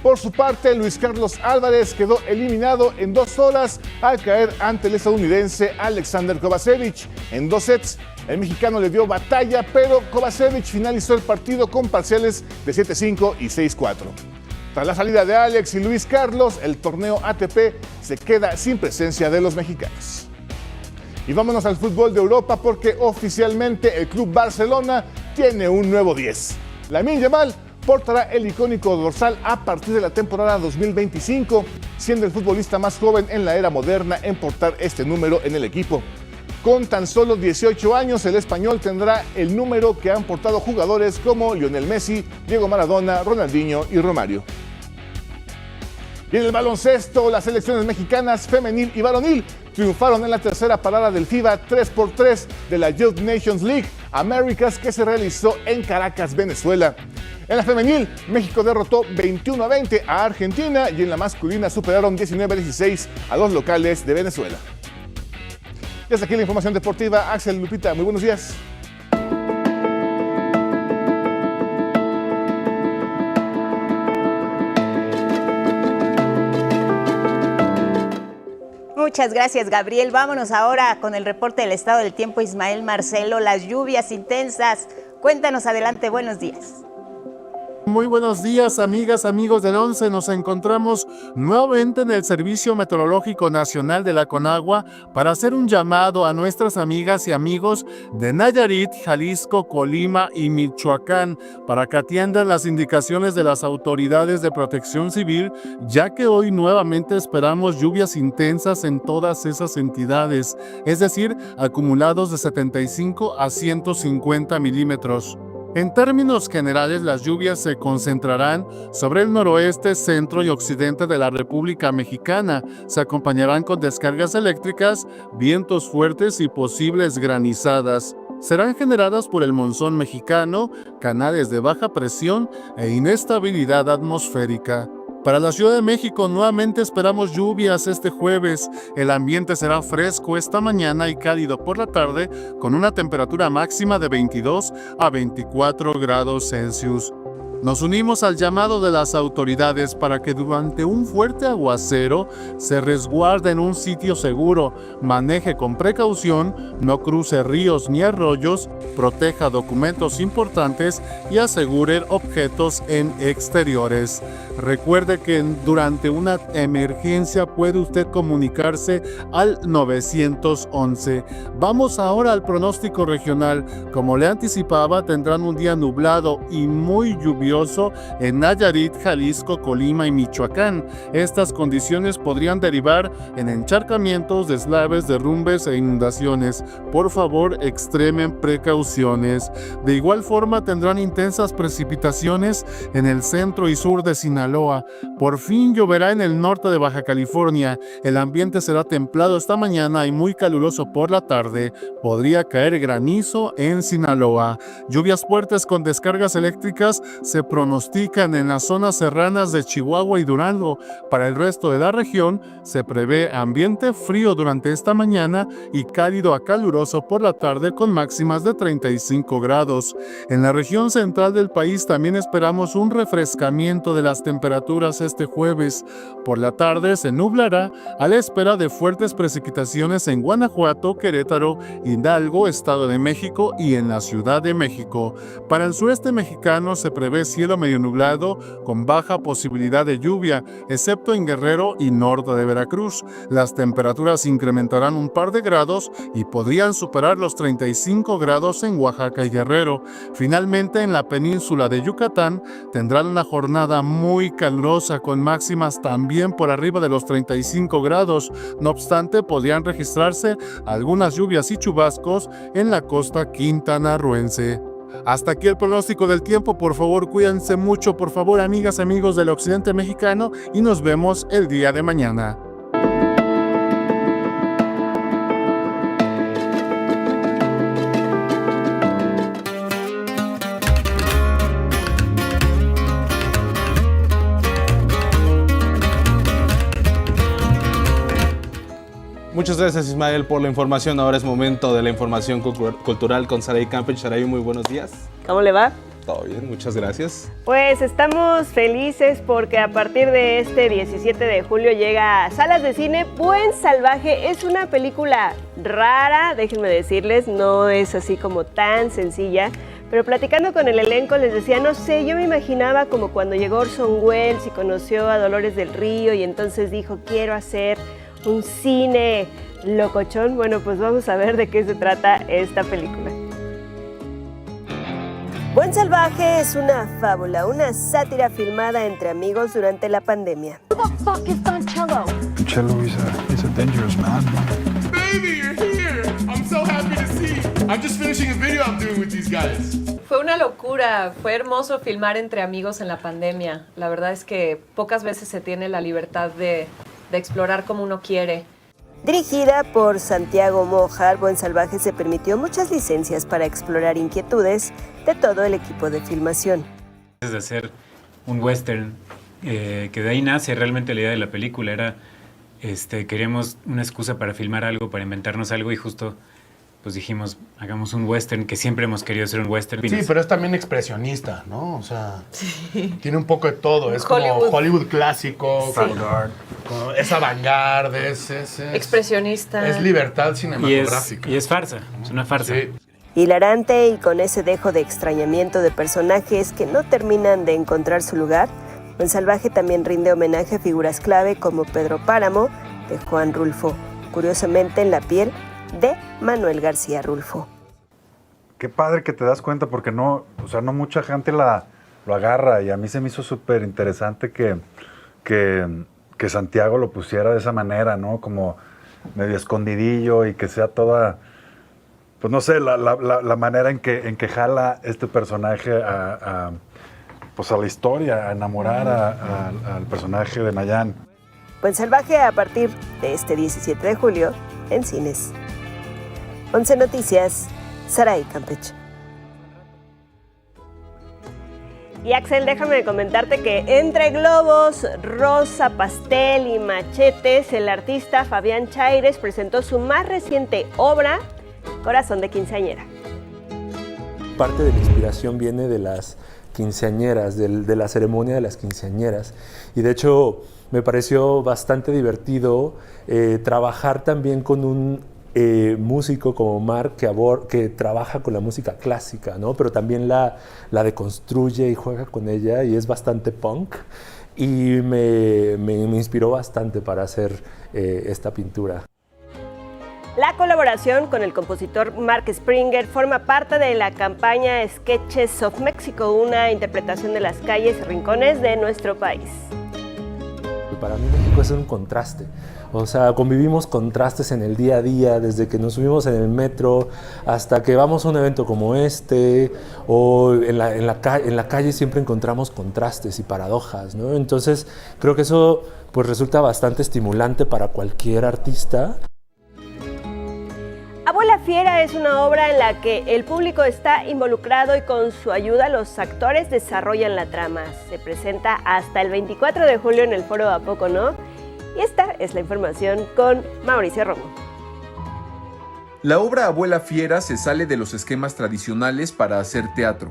Por su parte, Luis Carlos Álvarez quedó eliminado en 2 horas al caer ante el estadounidense Alexander Kovacevic en 2 sets. El mexicano le dio batalla, pero Kovacevic finalizó el partido con parciales de 7-5 y 6-4. Tras la salida de Alex y Luis Carlos, el torneo ATP se queda sin presencia de los mexicanos. Y vámonos al fútbol de Europa porque oficialmente el Club Barcelona tiene un nuevo 10. Lamine Yamal portará el icónico dorsal a partir de la temporada 2025, siendo el futbolista más joven en la era moderna en portar este número en el equipo. Con tan solo 18 años, el español tendrá el número que han portado jugadores como Lionel Messi, Diego Maradona, Ronaldinho y Romario. Y en el baloncesto, las selecciones mexicanas femenil y varonil triunfaron en la tercera parada del FIBA 3x3 de la Youth Nations League Americas que se realizó en Caracas, Venezuela. En la femenil, México derrotó 21-20 a Argentina y en la masculina superaron 19-16 a los locales de Venezuela. Y hasta aquí la información deportiva. Axel, Lupita, muy buenos días. Muchas gracias, Gabriel. Vámonos ahora con el reporte del estado del tiempo. Ismael Marcelo, las lluvias intensas. Cuéntanos, adelante, buenos días. Muy buenos días, amigas, amigos del 11. Nos encontramos nuevamente en el Servicio Meteorológico Nacional de la Conagua para hacer un llamado a nuestras amigas y amigos de Nayarit, Jalisco, Colima y Michoacán para que atiendan las indicaciones de las autoridades de protección civil, ya que hoy nuevamente esperamos lluvias intensas en todas esas entidades, es decir, acumulados de 75 a 150 milímetros. En términos generales, las lluvias se concentrarán sobre el noroeste, centro y occidente de la República Mexicana. Se acompañarán con descargas eléctricas, vientos fuertes y posibles granizadas. Serán generadas por el monzón mexicano, canales de baja presión e inestabilidad atmosférica. Para la Ciudad de México nuevamente esperamos lluvias este jueves. El ambiente será fresco esta mañana y cálido por la tarde, con una temperatura máxima de 22 a 24 grados Celsius. Nos unimos al llamado de las autoridades para que durante un fuerte aguacero se resguarde en un sitio seguro, maneje con precaución, no cruce ríos ni arroyos, proteja documentos importantes y asegure objetos en exteriores. Recuerde que durante una emergencia puede usted comunicarse al 911. Vamos ahora al pronóstico regional. Como le anticipaba, tendrán un día nublado y muy lluvioso en Nayarit, Jalisco, Colima y Michoacán. Estas condiciones podrían derivar en encharcamientos, deslaves, derrumbes e inundaciones. Por favor, extremen precauciones. De igual forma, tendrán intensas precipitaciones en el centro y sur de Sinaloa. Por fin lloverá en el norte de Baja California. El ambiente será templado esta mañana y muy caluroso por la tarde. Podría caer granizo en Sinaloa. Lluvias fuertes con descargas eléctricas se pronostican en las zonas serranas de Chihuahua y Durango. Para el resto de la región se prevé ambiente frío durante esta mañana y cálido a caluroso por la tarde con máximas de 35 grados. En la región central del país también esperamos un refrescamiento de las temperaturas este jueves. Por la tarde se nublará a la espera de fuertes precipitaciones en Guanajuato, Querétaro, Hidalgo, Estado de México y en la Ciudad de México. Para el sureste mexicano se prevé cielo medio nublado con baja posibilidad de lluvia, excepto en Guerrero y norte de Veracruz. Las temperaturas incrementarán un par de grados y podrían superar los 35 grados en Oaxaca y Guerrero. Finalmente, en la península de Yucatán tendrán una jornada muy calurosa con máximas también por arriba de los 35 grados. No obstante, podrían registrarse algunas lluvias y chubascos en la costa quintanarroense. Hasta aquí el pronóstico del tiempo. Por favor, cuídense mucho, por favor, amigas, amigos del occidente mexicano, y nos vemos el día de mañana. Muchas gracias, Ismael, por la información. Ahora es momento de la información cultural con Saraí Campech. Saraí, muy buenos días. ¿Cómo le va? Todo bien, muchas gracias. Pues estamos felices porque a partir de este 17 de julio llega a salas de cine Buen Salvaje. Es una película rara, déjenme decirles, no es así como tan sencilla. Pero platicando con el elenco les decía, no sé, yo me imaginaba como cuando llegó Orson Welles y conoció a Dolores del Río y entonces dijo, quiero hacer un cine locochón. Bueno, pues vamos a ver de qué se trata esta película. Buen Salvaje es una fábula, una sátira filmada entre amigos durante la pandemia. Who the fuck is Doncello? Doncello is a dangerous man. Baby, you're here! I'm so happy to see you. I'm just finishing a video I'm doing with these guys. Fue una locura, fue hermoso filmar entre amigos en la pandemia. La verdad es que pocas veces se tiene la libertad de explorar como uno quiere. Dirigida por Santiago Mojar, Buen Salvaje se permitió muchas licencias para explorar inquietudes de todo el equipo de filmación. De hacer un western, que de ahí nace realmente la idea de la película. Era, queríamos una excusa para filmar algo, para inventarnos algo y justo pues dijimos, hagamos un western, que siempre hemos querido hacer un western. Sí, pero es también expresionista, ¿no? O sea, sí, tiene un poco de todo. Es como Hollywood clásico, sí, es avant-garde, es expresionista. Es libertad cinematográfica. Y es farsa, es una farsa. Sí. Hilarante y con ese dejo de extrañamiento de personajes que no terminan de encontrar su lugar, Buen Salvaje también rinde homenaje a figuras clave como Pedro Páramo, de Juan Rulfo, curiosamente en la piel de Manuel García Rulfo. Qué padre que te das cuenta, porque no mucha gente lo agarra, y a mí se me hizo súper interesante que Santiago lo pusiera de esa manera, ¿no? Como medio escondidillo, y que sea toda, pues no sé, la manera en que jala este personaje a la historia, a enamorar al personaje de Nayan. Buen Salvaje a partir de este 17 de julio en cines. 11 Noticias, Saray Campech. Y Axel, déjame comentarte que entre globos, rosa, pastel y machetes, el artista Fabián Chaires presentó su más reciente obra, Corazón de Quinceañera. Parte de la inspiración viene de las quinceañeras, de la ceremonia de las quinceañeras. Y de hecho me pareció bastante divertido trabajar también con un músico como Marc que trabaja con la música clásica, ¿no? Pero también la deconstruye y juega con ella, y es bastante punk, y me inspiró bastante para hacer esta pintura. La colaboración con el compositor Mark Springer forma parte de la campaña Sketches of Mexico, una interpretación de las calles y rincones de nuestro país. Para mí México es un contraste. O sea, convivimos contrastes en el día a día, desde que nos subimos en el metro hasta que vamos a un evento como este, o en la calle siempre encontramos contrastes y paradojas, ¿no? Entonces, creo que eso pues resulta bastante estimulante para cualquier artista. Abuela Fiera es una obra en la que el público está involucrado y con su ayuda los actores desarrollan la trama. Se presenta hasta el 24 de julio en el Foro ¿A Poco No? Y esta es la información con Mauricio Romo. La obra Abuela Fiera se sale de los esquemas tradicionales para hacer teatro.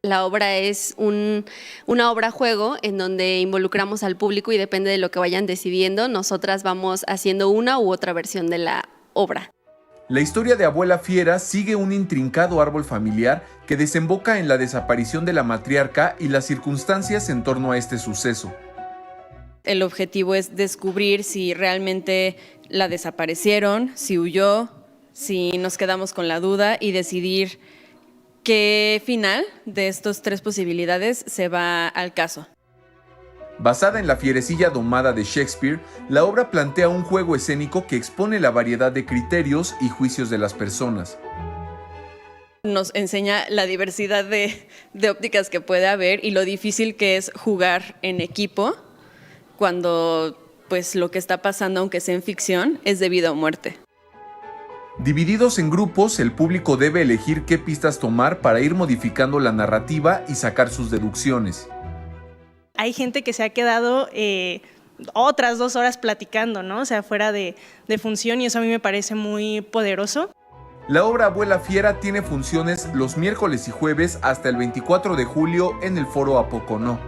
La obra es una obra juego en donde involucramos al público y depende de lo que vayan decidiendo, nosotras vamos haciendo una u otra versión de la obra. La historia de Abuela Fiera sigue un intrincado árbol familiar que desemboca en la desaparición de la matriarca y las circunstancias en torno a este suceso. El objetivo es descubrir si realmente la desaparecieron, si huyó, si nos quedamos con la duda y decidir qué final de estas tres posibilidades se va al caso. Basada en la fierecilla domada de Shakespeare, la obra plantea un juego escénico que expone la variedad de criterios y juicios de las personas. Nos enseña la diversidad de ópticas que puede haber y lo difícil que es jugar en equipo cuando pues lo que está pasando, aunque sea en ficción, es de vida o muerte. Divididos en grupos, el público debe elegir qué pistas tomar para ir modificando la narrativa y sacar sus deducciones. Hay gente que se ha quedado otras 2 horas platicando, ¿no? O sea, fuera de función, y eso a mí me parece muy poderoso. La obra Abuela Fiera tiene funciones los miércoles y jueves hasta el 24 de julio en el Foro ¿A Poco No?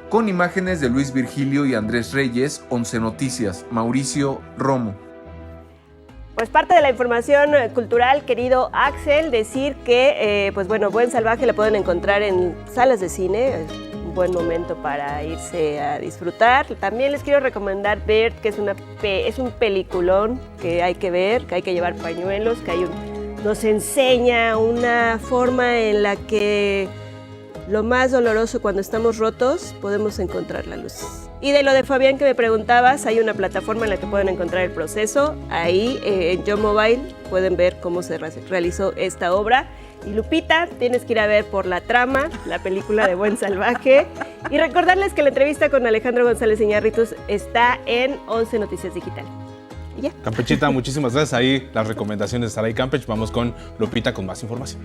Con imágenes de Luis Virgilio y Andrés Reyes, 11 Noticias, Mauricio Romo. Pues parte de la información cultural, querido Axel, decir que, Buen Salvaje la pueden encontrar en salas de cine, es un buen momento para irse a disfrutar. También les quiero recomendar ver que es un peliculón que hay que ver, que hay que llevar pañuelos, que nos enseña una forma en la que lo más doloroso cuando estamos rotos podemos encontrar la luz. Y de lo de Fabián que me preguntabas, hay una plataforma en la que pueden encontrar el proceso. Ahí en Yo Mobile pueden ver cómo se realizó esta obra. Y Lupita, tienes que ir a ver por la trama, la película de Buen Salvaje. Y recordarles que la entrevista con Alejandro González Iñárritu está en 11 Noticias Digital. Y ya. Campechita, muchísimas gracias. Ahí las recomendaciones de Saray Campech. Vamos con Lupita con más información.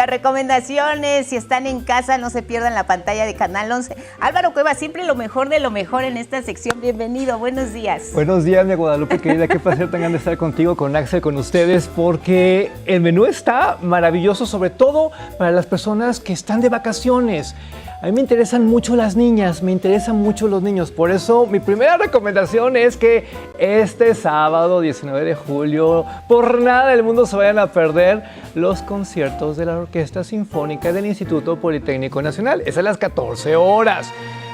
Las recomendaciones, si están en casa, no se pierdan la pantalla de Canal 11. Álvaro Cuevas, siempre lo mejor de lo mejor en esta sección. Bienvenido, buenos días. Buenos días, mi Guadalupe querida. Qué placer tengan de estar contigo, con Axel, con ustedes, porque el menú está maravilloso, sobre todo para las personas que están de vacaciones. A mí me interesan mucho las niñas, me interesan mucho los niños. Por eso mi primera recomendación es que este sábado 19 de julio, por nada del mundo se vayan a perder los conciertos de la Orquesta Sinfónica del Instituto Politécnico Nacional. Es a las 14 horas.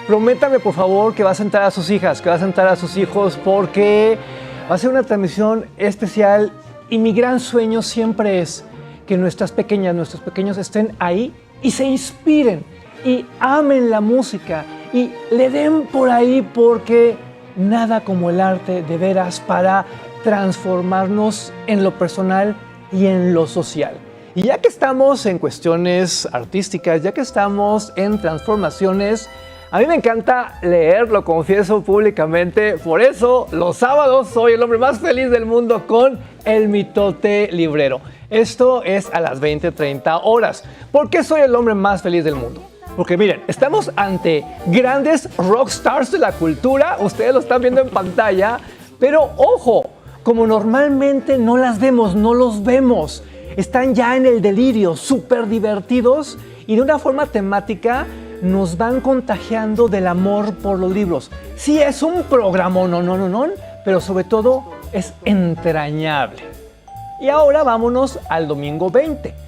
Prométame, por favor, que va a sentar a sus hijas, que va a sentar a sus hijos, porque va a ser una transmisión especial y mi gran sueño siempre es que nuestras pequeñas, nuestros pequeños estén ahí y se inspiren y amen la música y le den por ahí, porque nada como el arte de veras para transformarnos en lo personal y en lo social. Y ya que estamos en cuestiones artísticas, ya que estamos en transformaciones, a mí me encanta leer, lo confieso públicamente, por eso los sábados soy el hombre más feliz del mundo con El Mitote Librero. Esto es a las 20:30 horas. ¿Por qué soy el hombre más feliz del mundo? Porque miren, estamos ante grandes rockstars de la cultura, ustedes lo están viendo en pantalla, pero ojo, como normalmente no las vemos, no los vemos, están ya en el delirio, súper divertidos y de una forma temática nos van contagiando del amor por los libros. Sí, es un programa, no, pero sobre todo es entrañable. Y ahora vámonos al domingo 20.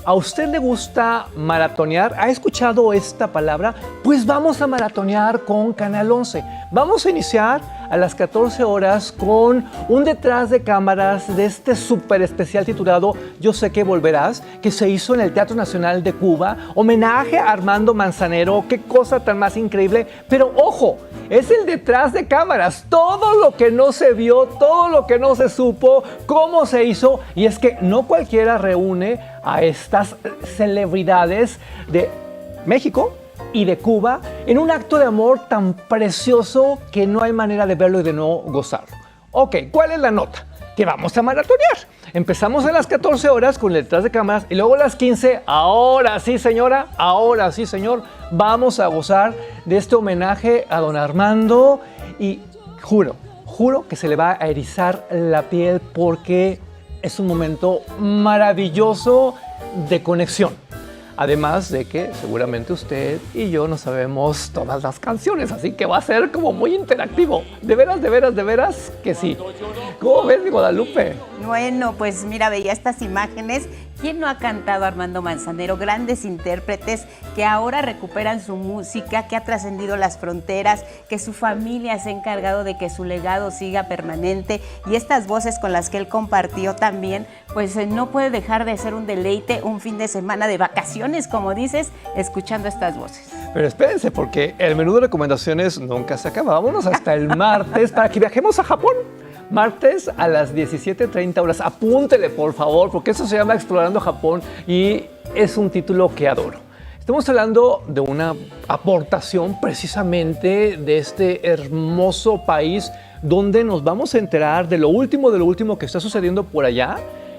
¿A usted le gusta maratonear? ¿Ha escuchado esta palabra? Pues vamos a maratonear con Canal 11. Vamos a iniciar a las 14 horas con un detrás de cámaras de este súper especial titulado Yo sé que volverás, que se hizo en el Teatro Nacional de Cuba. Homenaje a Armando Manzanero, qué cosa tan más increíble. Pero ojo, es el detrás de cámaras, todo lo que no se vio, todo lo que no se supo, cómo se hizo. Y es que no cualquiera reúne a estas celebridades de México y de Cuba en un acto de amor tan precioso que no hay manera de verlo y de no gozarlo. Ok, ¿cuál es la nota? Que vamos a maratonear. Empezamos a las 14 horas con el detrás de cámaras y luego a las 15, ahora sí señora, ahora sí señor, vamos a gozar de este homenaje a don Armando y juro que se le va a erizar la piel porque es un momento maravilloso de conexión. Además de que seguramente usted y yo no sabemos todas las canciones, así que va a ser como muy interactivo. De veras que sí. ¿Cómo ves, mi Guadalupe? Bueno, pues mira, veía estas imágenes. ¿Quién no ha cantado a Armando Manzanero? Grandes intérpretes que ahora recuperan su música, que ha trascendido las fronteras, que su familia se ha encargado de que su legado siga permanente y estas voces con las que él compartió también, pues no puede dejar de ser un deleite, un fin de semana de vacaciones, como dices, escuchando estas voces. Pero espérense, porque el menú de recomendaciones nunca se acaba. Vámonos hasta el martes para que viajemos a Japón. Martes a las 17:30 horas. Apúntele, por favor, porque eso se llama Explorando Japón y es un título que adoro. Estamos hablando de una aportación precisamente de este hermoso país donde nos vamos a enterar de lo último que está sucediendo por allá,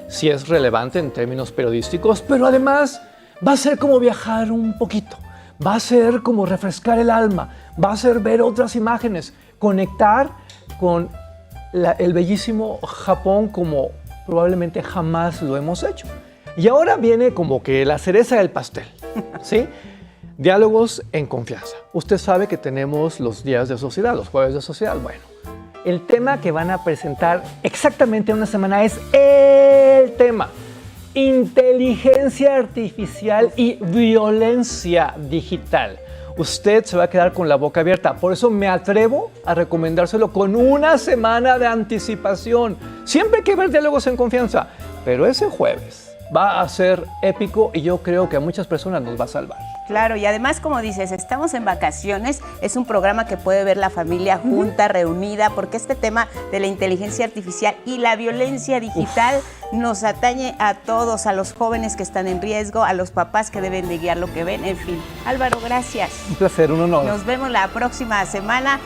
si es relevante en términos periodísticos, pero además va a ser como viajar un poquito, va a ser como refrescar el alma, va a ser ver otras imágenes, conectar con el bellísimo Japón como probablemente jamás lo hemos hecho. Y ahora viene como que la cereza del pastel, ¿sí? Diálogos en confianza. Usted sabe que tenemos los días de sociedad, los jueves de sociedad. Bueno, el tema que van a presentar exactamente en una semana es el tema: inteligencia artificial y violencia digital. Usted se va a quedar con la boca abierta. Por eso me atrevo a recomendárselo con una semana de anticipación. Siempre hay que ver Diálogos en Confianza, pero ese jueves va a ser épico y yo creo que a muchas personas nos va a salvar. Claro, y además, como dices, estamos en vacaciones, es un programa que puede ver la familia junta, reunida, porque este tema de la inteligencia artificial y la violencia digital nos atañe a todos, a los jóvenes que están en riesgo, a los papás que deben de guiar lo que ven, en fin. Álvaro, gracias. Un placer, un honor. Nos vemos la próxima semana.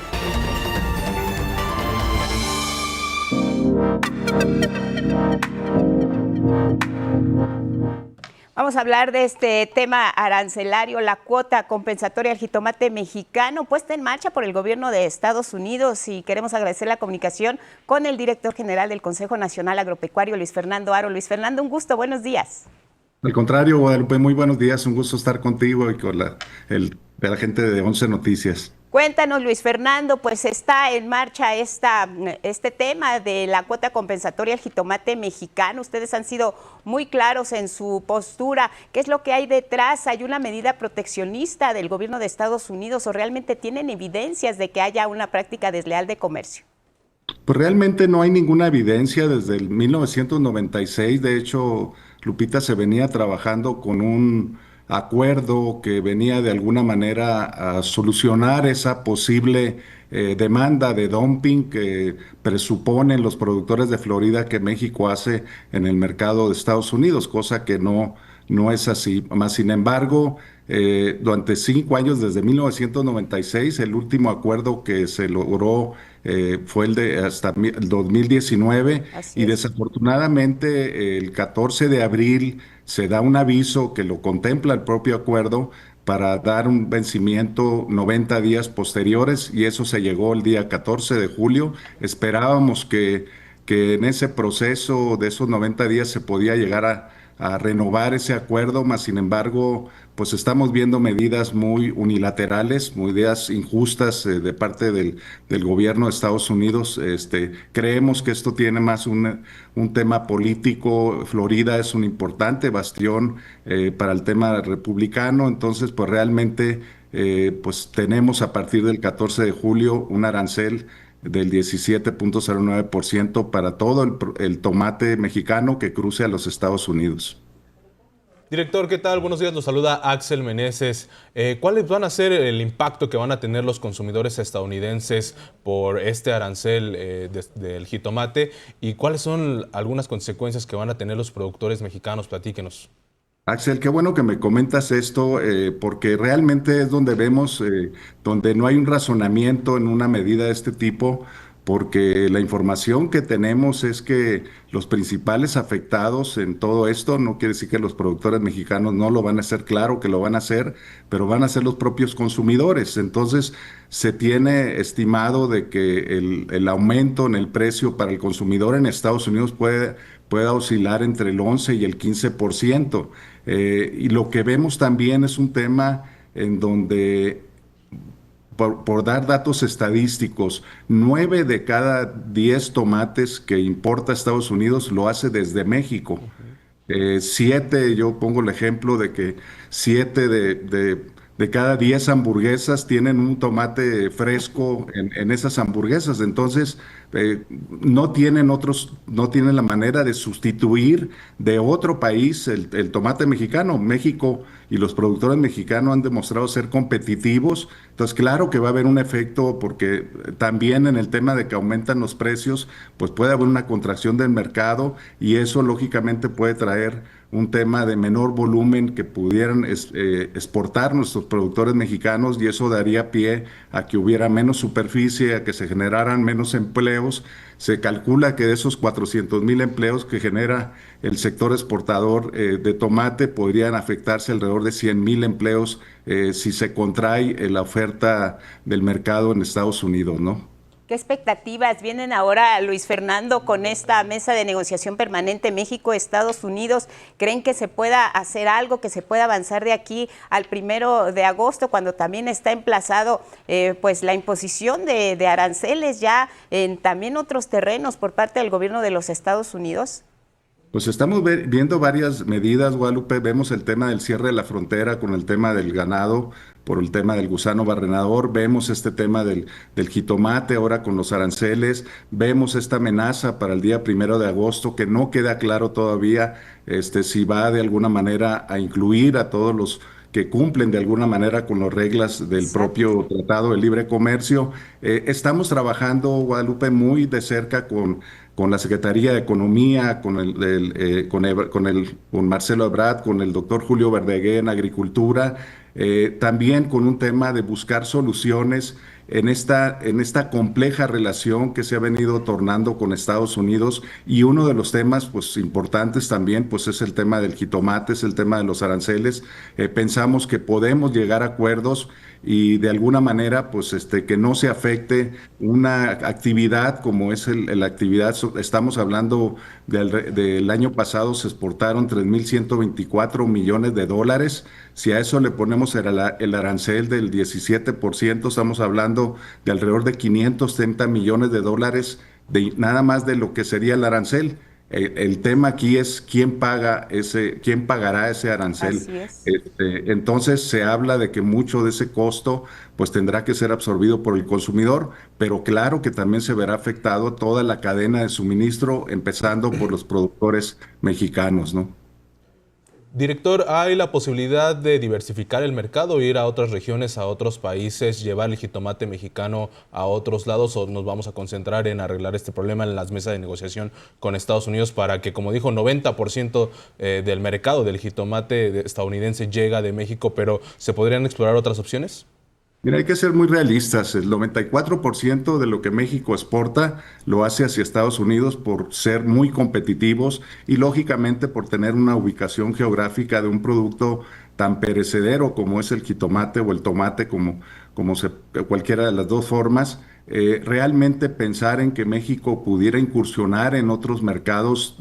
Vamos a hablar de este tema arancelario, la cuota compensatoria al jitomate mexicano puesta en marcha por el gobierno de Estados Unidos, y queremos agradecer la comunicación con el director general del Consejo Nacional Agropecuario, Luis Fernando Haro. Luis Fernando, un gusto, buenos días. Al contrario, Guadalupe, muy buenos días, un gusto estar contigo y con la gente de 11 Noticias. Cuéntanos, Luis Fernando, pues está en marcha este tema de la cuota compensatoria al jitomate mexicano. Ustedes han sido muy claros en su postura. ¿Qué es lo que hay detrás? ¿Hay una medida proteccionista del gobierno de Estados Unidos o realmente tienen evidencias de que haya una práctica desleal de comercio? Pues realmente no hay ninguna evidencia desde el 1996. De hecho, Lupita, se venía trabajando con un acuerdo que venía de alguna manera a solucionar esa posible demanda de dumping que presuponen los productores de Florida que México hace en el mercado de Estados Unidos, cosa que no es así. Más sin embargo, durante 5 años, desde 1996, el último acuerdo que se logró fue el de hasta el 2019, y desafortunadamente el 14 de abril se da un aviso que lo contempla el propio acuerdo para dar un vencimiento 90 días posteriores, y eso se llegó el día 14 de julio. Esperábamos que en ese proceso de esos 90 días se podía llegar a renovar ese acuerdo, mas sin embargo, pues estamos viendo medidas muy unilaterales, medidas injustas de parte del gobierno de Estados Unidos. Creemos que esto tiene más un tema político. Florida es un importante bastión para el tema republicano, entonces pues realmente pues tenemos a partir del 14 de julio un arancel del 17.09% para todo el tomate mexicano que cruce a los Estados Unidos. Director, ¿qué tal? Buenos días, los saluda Axel Meneses. ¿Cuáles van a ser el impacto que van a tener los consumidores estadounidenses por este arancel del jitomate? ¿Y cuáles son algunas consecuencias que van a tener los productores mexicanos? Platíquenos. Axel, qué bueno que me comentas esto, porque realmente es donde vemos, donde no hay un razonamiento en una medida de este tipo, porque la información que tenemos es que los principales afectados en todo esto, no quiere decir que los productores mexicanos no lo van a hacer, claro que lo van a hacer, pero van a ser los propios consumidores. Entonces, se tiene estimado de que el aumento en el precio para el consumidor en Estados Unidos pueda oscilar entre el 11 y el 15%. Y lo que vemos también es un tema en donde, por dar datos estadísticos, 9 de cada 10 tomates que importa Estados Unidos lo hace desde México. 7, yo pongo el ejemplo de que 7 de cada 10 hamburguesas tienen un tomate fresco en esas hamburguesas. Entonces, no tienen la manera de sustituir de otro país el tomate mexicano. México y los productores mexicanos han demostrado ser competitivos. Entonces, claro que va a haber un efecto, porque también en el tema de que aumentan los precios, pues puede haber una contracción del mercado, y eso lógicamente puede traer un tema de menor volumen que pudieran exportar nuestros productores mexicanos, y eso daría pie a que hubiera menos superficie, a que se generaran menos empleos. Se calcula que de esos 400,000 empleos que genera el sector exportador de tomate, podrían afectarse alrededor de 100,000 empleos si se contrae la oferta del mercado en Estados Unidos, ¿no? ¿Qué expectativas vienen ahora, Luis Fernando, con esta mesa de negociación permanente México-Estados Unidos? ¿Creen que se pueda hacer algo, que se pueda avanzar de aquí al 1 de agosto, cuando también está emplazado pues la imposición de aranceles ya en también otros terrenos por parte del gobierno de los Estados Unidos? Pues estamos viendo varias medidas, Guadalupe. Vemos el tema del cierre de la frontera con el tema del ganado, por el tema del gusano barrenador. Vemos este tema del jitomate ahora con los aranceles. Vemos esta amenaza para el día 1 de agosto, que no queda claro todavía si va de alguna manera a incluir a todos los que cumplen de alguna manera con las reglas del propio Tratado de Libre Comercio. Estamos trabajando, Guadalupe, muy de cerca con la Secretaría de Economía, con Marcelo Ebrard, con el doctor Julio Verdaguer en Agricultura. también con un tema de buscar soluciones en esta compleja relación que se ha venido tornando con Estados Unidos, y uno de los temas pues importantes también pues es el tema del jitomate, es el tema de los aranceles. Pensamos que podemos llegar a acuerdos y de alguna manera pues que no se afecte una actividad como es la actividad. Estamos hablando del año pasado se exportaron 3.124 millones de dólares. Si a eso le ponemos el arancel del 17%, estamos hablando de alrededor de 530 millones de dólares nada más de lo que sería el arancel. El tema aquí es quién pagará ese arancel. Así es. Entonces se habla de que mucho de ese costo pues tendrá que ser absorbido por el consumidor, pero claro que también se verá afectado toda la cadena de suministro, empezando por los productores mexicanos, ¿no? Director, ¿hay la posibilidad de diversificar el mercado, ir a otras regiones, a otros países, llevar el jitomate mexicano a otros lados, o nos vamos a concentrar en arreglar este problema en las mesas de negociación con Estados Unidos para que, como dijo, 90% del mercado del jitomate estadounidense llega de México, pero ¿se podrían explorar otras opciones? Mira, hay que ser muy realistas. El 94% de lo que México exporta lo hace hacia Estados Unidos por ser muy competitivos y lógicamente por tener una ubicación geográfica de un producto tan perecedero como es el jitomate o el tomate, cualquiera de las dos formas. Realmente pensar en que México pudiera incursionar en otros mercados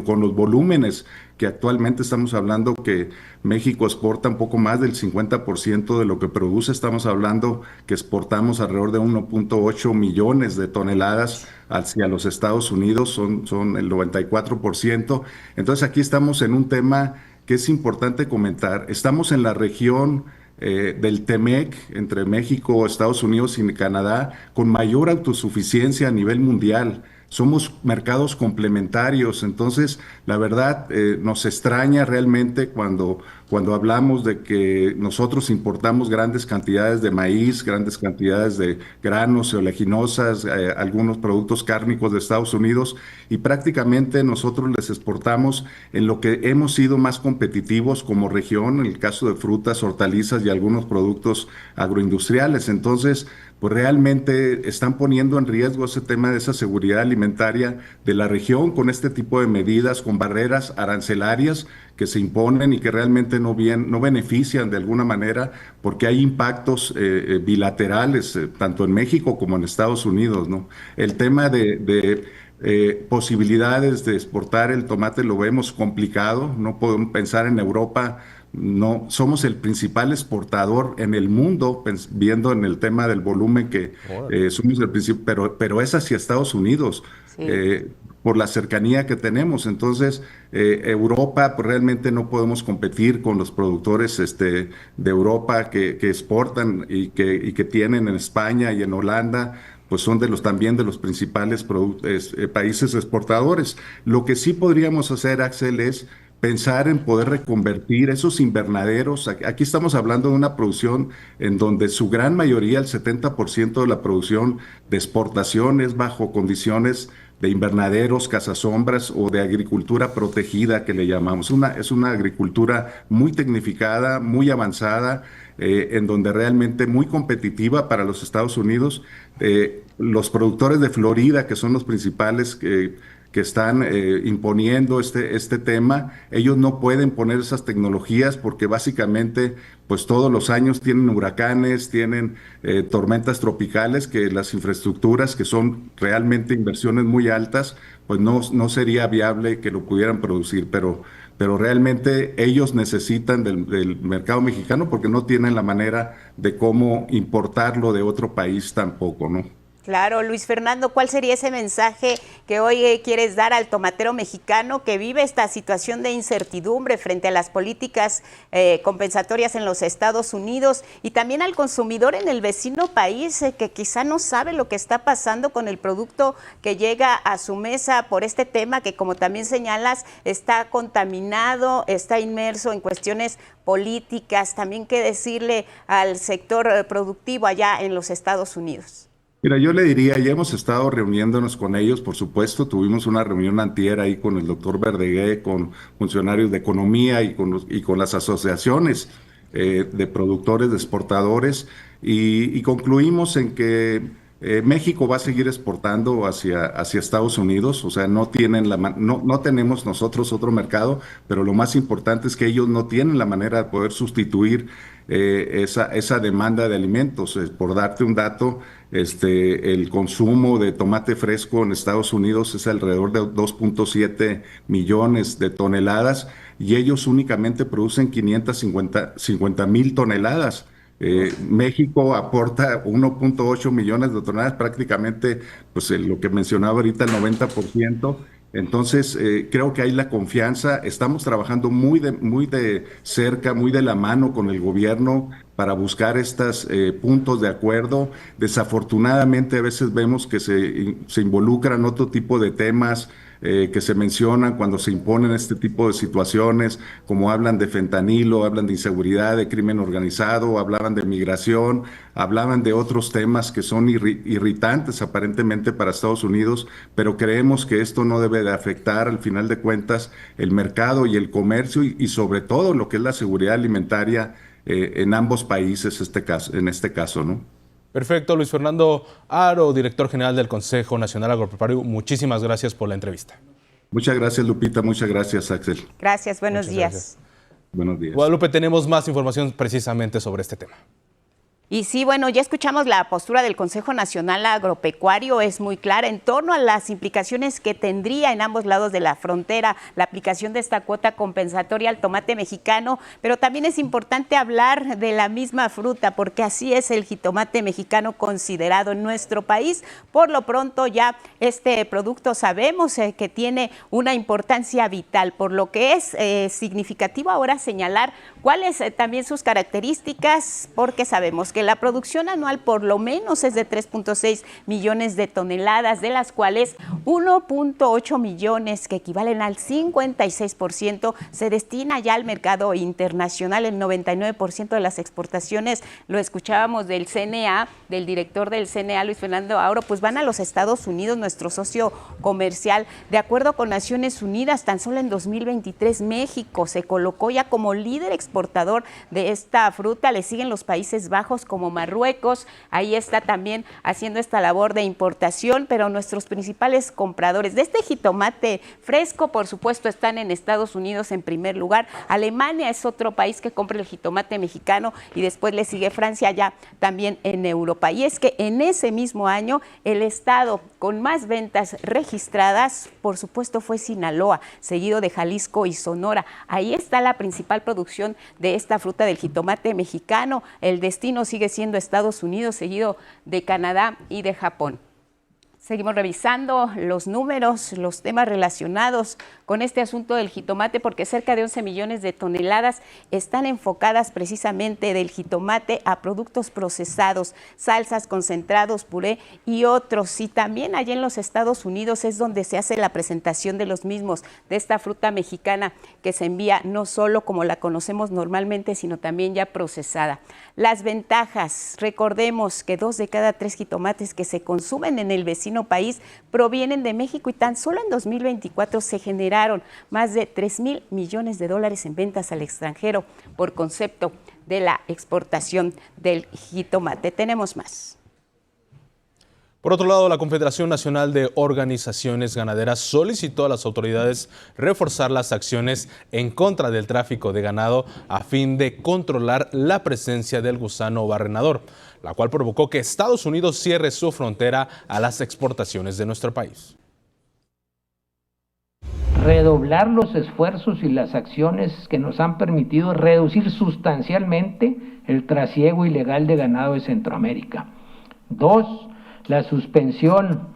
con los volúmenes que actualmente estamos hablando, que México exporta un poco más del 50% de lo que produce. Estamos hablando que exportamos alrededor de 1.8 millones de toneladas hacia los Estados Unidos, son el 94%. Entonces aquí estamos en un tema que es importante comentar. Estamos en la región del TEMEC, entre México, Estados Unidos y Canadá, con mayor autosuficiencia a nivel mundial. Somos mercados complementarios, entonces la verdad nos extraña realmente cuando hablamos de que nosotros importamos grandes cantidades de maíz, grandes cantidades de granos, oleaginosas, algunos productos cárnicos de Estados Unidos, y prácticamente nosotros les exportamos en lo que hemos sido más competitivos como región, en el caso de frutas, hortalizas y algunos productos agroindustriales. Entonces, pues realmente están poniendo en riesgo ese tema de esa seguridad alimentaria de la región con este tipo de medidas, con barreras arancelarias que se imponen y que realmente no benefician de alguna manera, porque hay impactos bilaterales, tanto en México como en Estados Unidos, ¿no? El tema de posibilidades de exportar el tomate lo vemos complicado, no podemos pensar en Europa. No, somos el principal exportador en el mundo, viendo en el tema del volumen que somos el principal, pero es hacia Estados Unidos, sí. Por la cercanía que tenemos. Entonces, Europa, pues realmente no podemos competir con los productores de Europa que exportan y que tienen en España y en Holanda, pues son también de los principales países exportadores. Lo que sí podríamos hacer, Axel, es pensar en poder reconvertir esos invernaderos. Aquí estamos hablando de una producción en donde su gran mayoría, el 70% de la producción de exportación, es bajo condiciones de invernaderos, cazasombras o de agricultura protegida, que le llamamos. Es una agricultura muy tecnificada, muy avanzada, en donde realmente muy competitiva para los Estados Unidos. Los productores de Florida, que son los principales que están imponiendo este tema, ellos no pueden poner esas tecnologías porque básicamente pues todos los años tienen huracanes, tienen tormentas tropicales, que las infraestructuras, que son realmente inversiones muy altas, pues no sería viable que lo pudieran producir, pero realmente ellos necesitan del mercado mexicano porque no tienen la manera de cómo importarlo de otro país tampoco, ¿no? Claro, Luis Fernando, ¿cuál sería ese mensaje que hoy quieres dar al tomatero mexicano que vive esta situación de incertidumbre frente a las políticas compensatorias en los Estados Unidos, y también al consumidor en el vecino país que quizá no sabe lo que está pasando con el producto que llega a su mesa por este tema que, como también señalas, está contaminado, está inmerso en cuestiones políticas? También, ¿qué decirle al sector productivo allá en los Estados Unidos? Mira, yo le diría, ya hemos estado reuniéndonos con ellos, por supuesto, tuvimos una reunión antier ahí con el doctor Verdegué, con funcionarios de economía y con las asociaciones. de productores, de exportadores, y concluimos en que México va a seguir exportando hacia Estados Unidos, o sea, no tenemos nosotros otro mercado, pero lo más importante es que ellos no tienen la manera de poder sustituir esa demanda de alimentos. Por darte un dato, el consumo de tomate fresco en Estados Unidos es alrededor de 2.7 millones de toneladas y ellos únicamente producen 550,000 toneladas. México aporta 1.8 millones de toneladas, prácticamente pues, lo que mencionaba ahorita, el 90%. Entonces, creo que hay la confianza. Estamos trabajando muy de cerca, muy de la mano con el gobierno para buscar estos puntos de acuerdo. Desafortunadamente, a veces vemos que se involucran otro tipo de temas que se mencionan cuando se imponen este tipo de situaciones, como hablan de fentanilo, hablan de inseguridad, de crimen organizado, hablaban de migración, hablaban de otros temas que son irritantes aparentemente para Estados Unidos, pero creemos que esto no debe de afectar al final de cuentas el mercado y el comercio y sobre todo lo que es la seguridad alimentaria en ambos países, en este caso, ¿no? Perfecto, Luis Fernando Haro, director general del Consejo Nacional Agropecuario, muchísimas gracias por la entrevista. Muchas gracias, Lupita, muchas gracias, Axel. Gracias, buenos días. Gracias. Buenos días. Guadalupe, tenemos más información precisamente sobre este tema. Y sí, bueno, ya escuchamos la postura del Consejo Nacional Agropecuario, es muy clara en torno a las implicaciones que tendría en ambos lados de la frontera la aplicación de esta cuota compensatoria al tomate mexicano, pero también es importante hablar de la misma fruta, porque así es el jitomate mexicano considerado en nuestro país. Por lo pronto ya este producto sabemos que tiene una importancia vital, por lo que es significativo ahora señalar cuáles también sus características, porque sabemos que la producción anual por lo menos es de 3.6 millones de toneladas, de las cuales 1.8 millones, que equivalen al 56%, se destina ya al mercado internacional. El 99% de las exportaciones, lo escuchábamos del CNA, del director del CNA, Luis Fernando Haro, pues van a los Estados Unidos, nuestro socio comercial. De acuerdo con Naciones Unidas, tan solo en 2023 México se colocó ya como líder exportador de esta fruta. Le siguen los Países Bajos como Marruecos, ahí está también haciendo esta labor de importación, pero nuestros principales compradores de este jitomate fresco, por supuesto, están en Estados Unidos en primer lugar. Alemania es otro país que compra el jitomate mexicano y después le sigue Francia, ya también en Europa. Y es que en ese mismo año el estado con más ventas registradas, por supuesto, fue Sinaloa, seguido de Jalisco y Sonora. Ahí está la principal producción de esta fruta del jitomate mexicano. El destino sigue siendo Estados Unidos, seguido de Canadá y de Japón. Seguimos revisando los números, los temas relacionados con este asunto del jitomate, porque cerca de 11 millones de toneladas están enfocadas precisamente del jitomate a productos procesados, salsas, concentrados, puré y otros. Y también allá en los Estados Unidos es donde se hace la presentación de los mismos, de esta fruta mexicana que se envía no solo como la conocemos normalmente, sino también ya procesada. Las ventajas, recordemos que 2 de cada 3 jitomates que se consumen en el vecino país provienen de México y tan solo en 2024 se generaron más de 3,000 millones de dólares en ventas al extranjero por concepto de la exportación del jitomate. Tenemos más. Por otro lado, la Confederación Nacional de Organizaciones Ganaderas solicitó a las autoridades reforzar las acciones en contra del tráfico de ganado a fin de controlar la presencia del gusano barrenador, la cual provocó que Estados Unidos cierre su frontera a las exportaciones de nuestro país. Redoblar los esfuerzos y las acciones que nos han permitido reducir sustancialmente el trasiego ilegal de ganado de Centroamérica. 2. La suspensión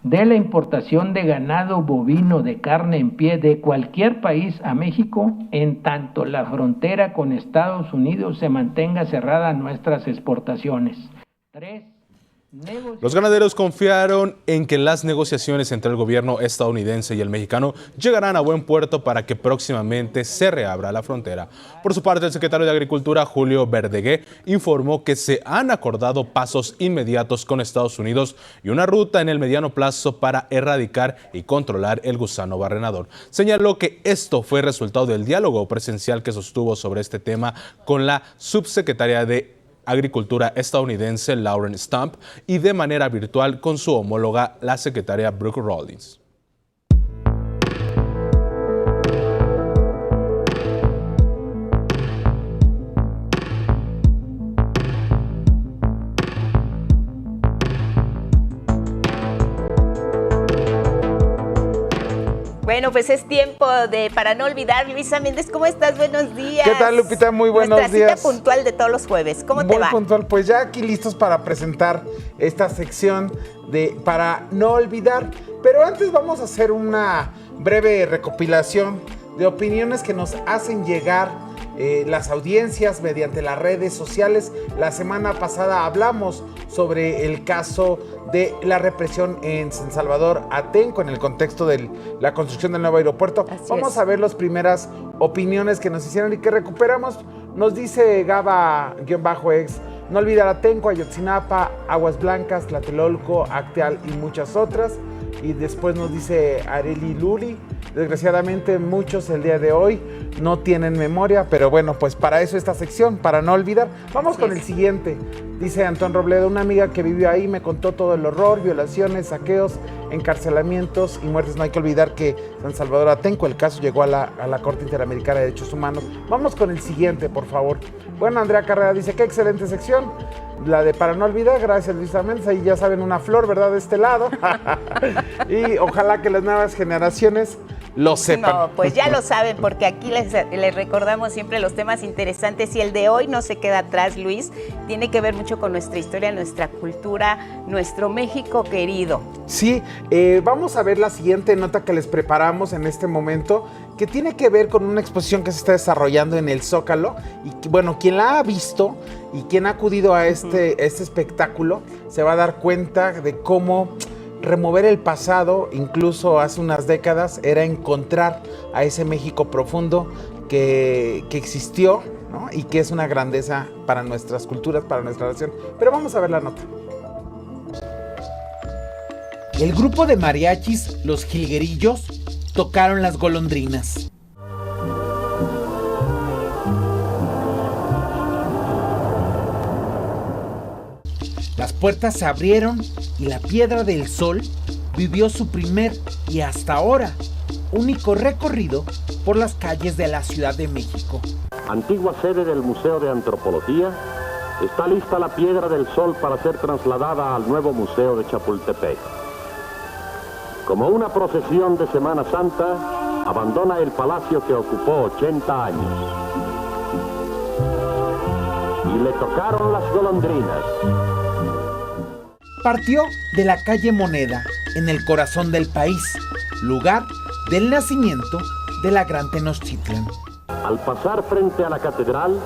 de la importación de ganado bovino de carne en pie de cualquier país a México, en tanto la frontera con Estados Unidos se mantenga cerrada a nuestras exportaciones. 3. Los ganaderos confiaron en que las negociaciones entre el gobierno estadounidense y el mexicano llegarán a buen puerto para que próximamente se reabra la frontera. Por su parte, el secretario de Agricultura, Julio Verdegué, informó que se han acordado pasos inmediatos con Estados Unidos y una ruta en el mediano plazo para erradicar y controlar el gusano barrenador. Señaló que esto fue resultado del diálogo presencial que sostuvo sobre este tema con la subsecretaria de Agricultura estadounidense Lauren Stump y de manera virtual con su homóloga, la secretaria Brooke Rollins. Bueno, pues es tiempo para no olvidar. Luisa Méndez, ¿cómo estás? Buenos días. ¿Qué tal, Lupita? Muy buenos días. Nuestra cita puntual de todos los jueves. ¿Cómo te va? Muy puntual. Pues ya aquí listos para presentar esta sección de Para no olvidar. Pero antes vamos a hacer una breve recopilación de opiniones que nos hacen llegar las audiencias mediante las redes sociales. La semana pasada hablamos sobre el caso de la represión en San Salvador Atenco en el contexto de la construcción del nuevo aeropuerto. Vamos a ver las primeras opiniones que nos hicieron y que recuperamos. Nos dice Gaba-ex, no olvidar Atenco, Ayotzinapa, Aguas Blancas, Tlatelolco, Acteal y muchas otras. Y después nos dice Areli Luli, desgraciadamente muchos el día de hoy no tienen memoria, pero bueno, pues para eso esta sección, para no olvidar. Vamos con el siguiente. Dice Antón Robledo, una amiga que vivió ahí me contó todo el horror, violaciones, saqueos, encarcelamientos y muertes. No hay que olvidar que San Salvador Atenco, el caso llegó a la Corte Interamericana de Derechos Humanos. Vamos con el siguiente, por favor. Bueno, Andrea Carrera dice, qué excelente sección. La de Para no olvidar, gracias Luisa Méndez, ahí ya saben, una flor, ¿verdad? De este lado. Y ojalá que las nuevas generaciones lo sepan. No, pues ya lo saben, porque aquí les recordamos siempre los temas interesantes y el de hoy no se queda atrás, Luis. Tiene que ver mucho con nuestra historia, nuestra cultura, nuestro México querido. Sí, vamos a ver la siguiente nota que les preparamos en este momento, que tiene que ver con una exposición que se está desarrollando en el Zócalo. Y bueno, quien la ha visto y quien ha acudido a este espectáculo se va a dar cuenta de cómo remover el pasado, incluso hace unas décadas, era encontrar a ese México profundo que existió, ¿no? Y que es una grandeza para nuestras culturas, para nuestra nación. Pero vamos a ver la nota. El grupo de mariachis Los Jilguerillos tocaron Las Golondrinas. Las puertas se abrieron y la Piedra del Sol vivió su primer y hasta ahora único recorrido por las calles de la Ciudad de México. Antigua sede del Museo de Antropología, está lista la Piedra del Sol para ser trasladada al nuevo Museo de Chapultepec. Como una procesión de Semana Santa, abandona el palacio que ocupó 80 años. Y le tocaron las golondrinas. Partió de la calle Moneda, en el corazón del país, lugar del nacimiento de la Gran Tenochtitlan. Al pasar frente a la catedral,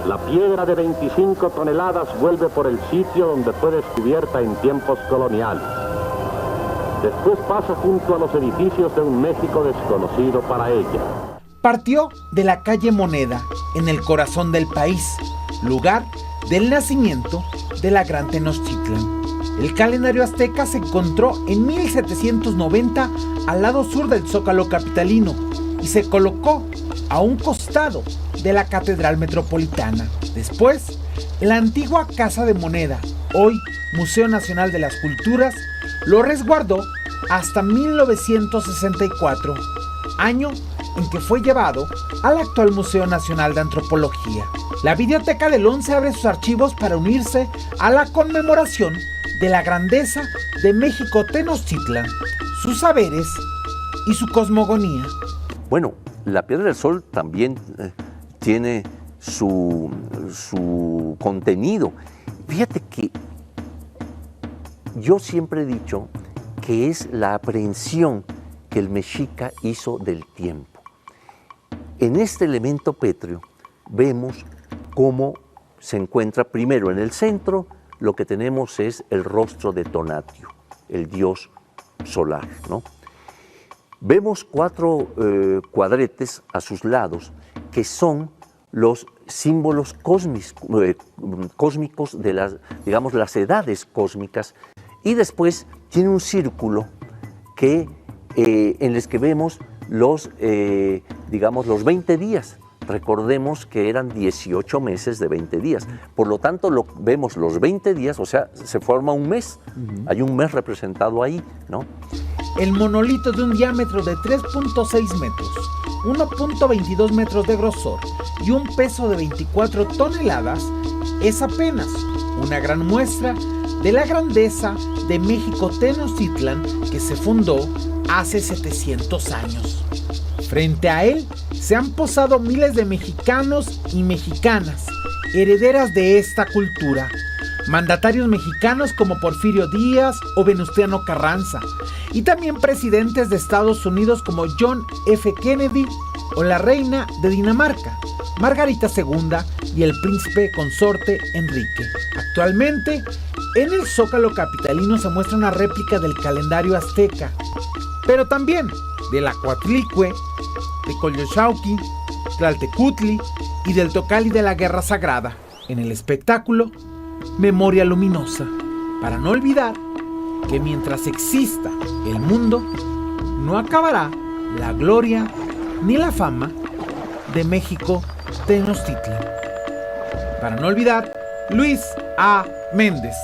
la piedra de 25 toneladas vuelve por el sitio donde fue descubierta en tiempos coloniales. Después pasa junto a los edificios de un México desconocido para ella. Partió de la calle Moneda, en el corazón del país, lugar del nacimiento de la Gran Tenochtitlan. El calendario azteca se encontró en 1790 al lado sur del Zócalo capitalino y se colocó a un costado de la Catedral Metropolitana. Después, la antigua Casa de Moneda, hoy Museo Nacional de las Culturas, lo resguardó hasta 1964, año en que fue llevado al actual Museo Nacional de Antropología. La Videoteca del 11 abre sus archivos para unirse a la conmemoración de la grandeza de México Tenochtitlan, sus saberes y su cosmogonía. Bueno, la Piedra del Sol también tiene su contenido. Fíjate que yo siempre he dicho que es la aprehensión que el mexica hizo del tiempo. En este elemento pétreo vemos cómo se encuentra primero en el centro lo que tenemos es el rostro de Tonatiuh, el dios solar, ¿no? Vemos 4 cuadretes a sus lados que son los símbolos cósmicos de las, digamos, las edades cósmicas, y después tiene un círculo que, en el que vemos los 20 días. Recordemos que eran 18 meses de 20 días. Por lo tanto, vemos los 20 días, o sea, se forma un mes. Hay un mes representado ahí, ¿no? El monolito de un diámetro de 3.6 metros, 1.22 metros de grosor y un peso de 24 toneladas es apenas una gran muestra de la grandeza de México Tenochtitlan, que se fundó hace 700 años. Frente a él se han posado miles de mexicanos y mexicanas, herederas de esta cultura. Mandatarios mexicanos como Porfirio Díaz o Venustiano Carranza, y también presidentes de Estados Unidos como John F. Kennedy o la reina de Dinamarca, Margarita II, y el príncipe consorte Enrique. Actualmente, en el Zócalo capitalino se muestra una réplica del calendario azteca, pero también del Acuatlicue, de Coyolxauhqui, Tlaltecutli y del Tocali de la Guerra Sagrada. En el espectáculo, Memoria Luminosa, para no olvidar que mientras exista el mundo, no acabará la gloria ni la fama de México Tenochtitlan. Para no olvidar, Luis A. Méndez.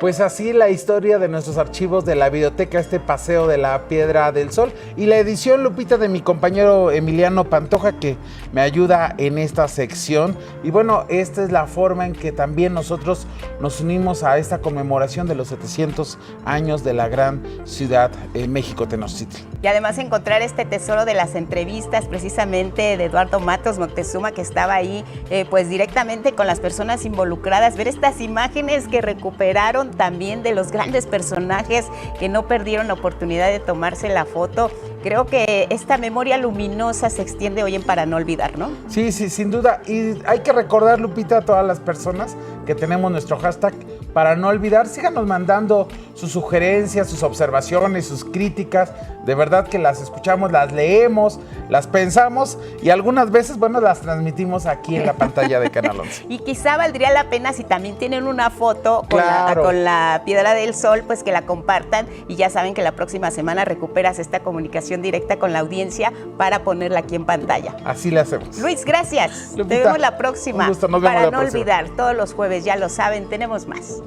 Pues así la historia de nuestros archivos de la videoteca, este paseo de la Piedra del Sol, y la edición, Lupita, de mi compañero Emiliano Pantoja, que me ayuda en esta sección. Y bueno, esta es la forma en que también nosotros nos unimos a esta conmemoración de los 700 años de la gran ciudad México Tenochtitlan. Y además encontrar este tesoro de las entrevistas precisamente de Eduardo Matos Moctezuma, que estaba ahí pues directamente con las personas involucradas, ver estas imágenes que recuperaron también de los grandes personajes que no perdieron la oportunidad de tomarse la foto. Creo que esta memoria luminosa se extiende hoy en Para No Olvidar, ¿no? Sí, sin duda. Y hay que recordar, Lupita, a todas las personas que tenemos nuestro hashtag Para No Olvidar. Síganos mandando sus sugerencias, sus observaciones, sus críticas. De verdad que las escuchamos, las leemos, las pensamos y algunas veces, bueno, las transmitimos aquí en la pantalla de Canal 11. Y quizá valdría la pena, si también tienen una foto con, con la Piedra del Sol, pues que la compartan, y ya saben que la próxima semana recuperas esta comunicación directa con la audiencia para ponerla aquí en pantalla. Así le hacemos. Luis, gracias. Lupita, te vemos la próxima. Un gusto, nos vemos Para la No próxima. Olvidar, todos los jueves, ya lo saben, tenemos más.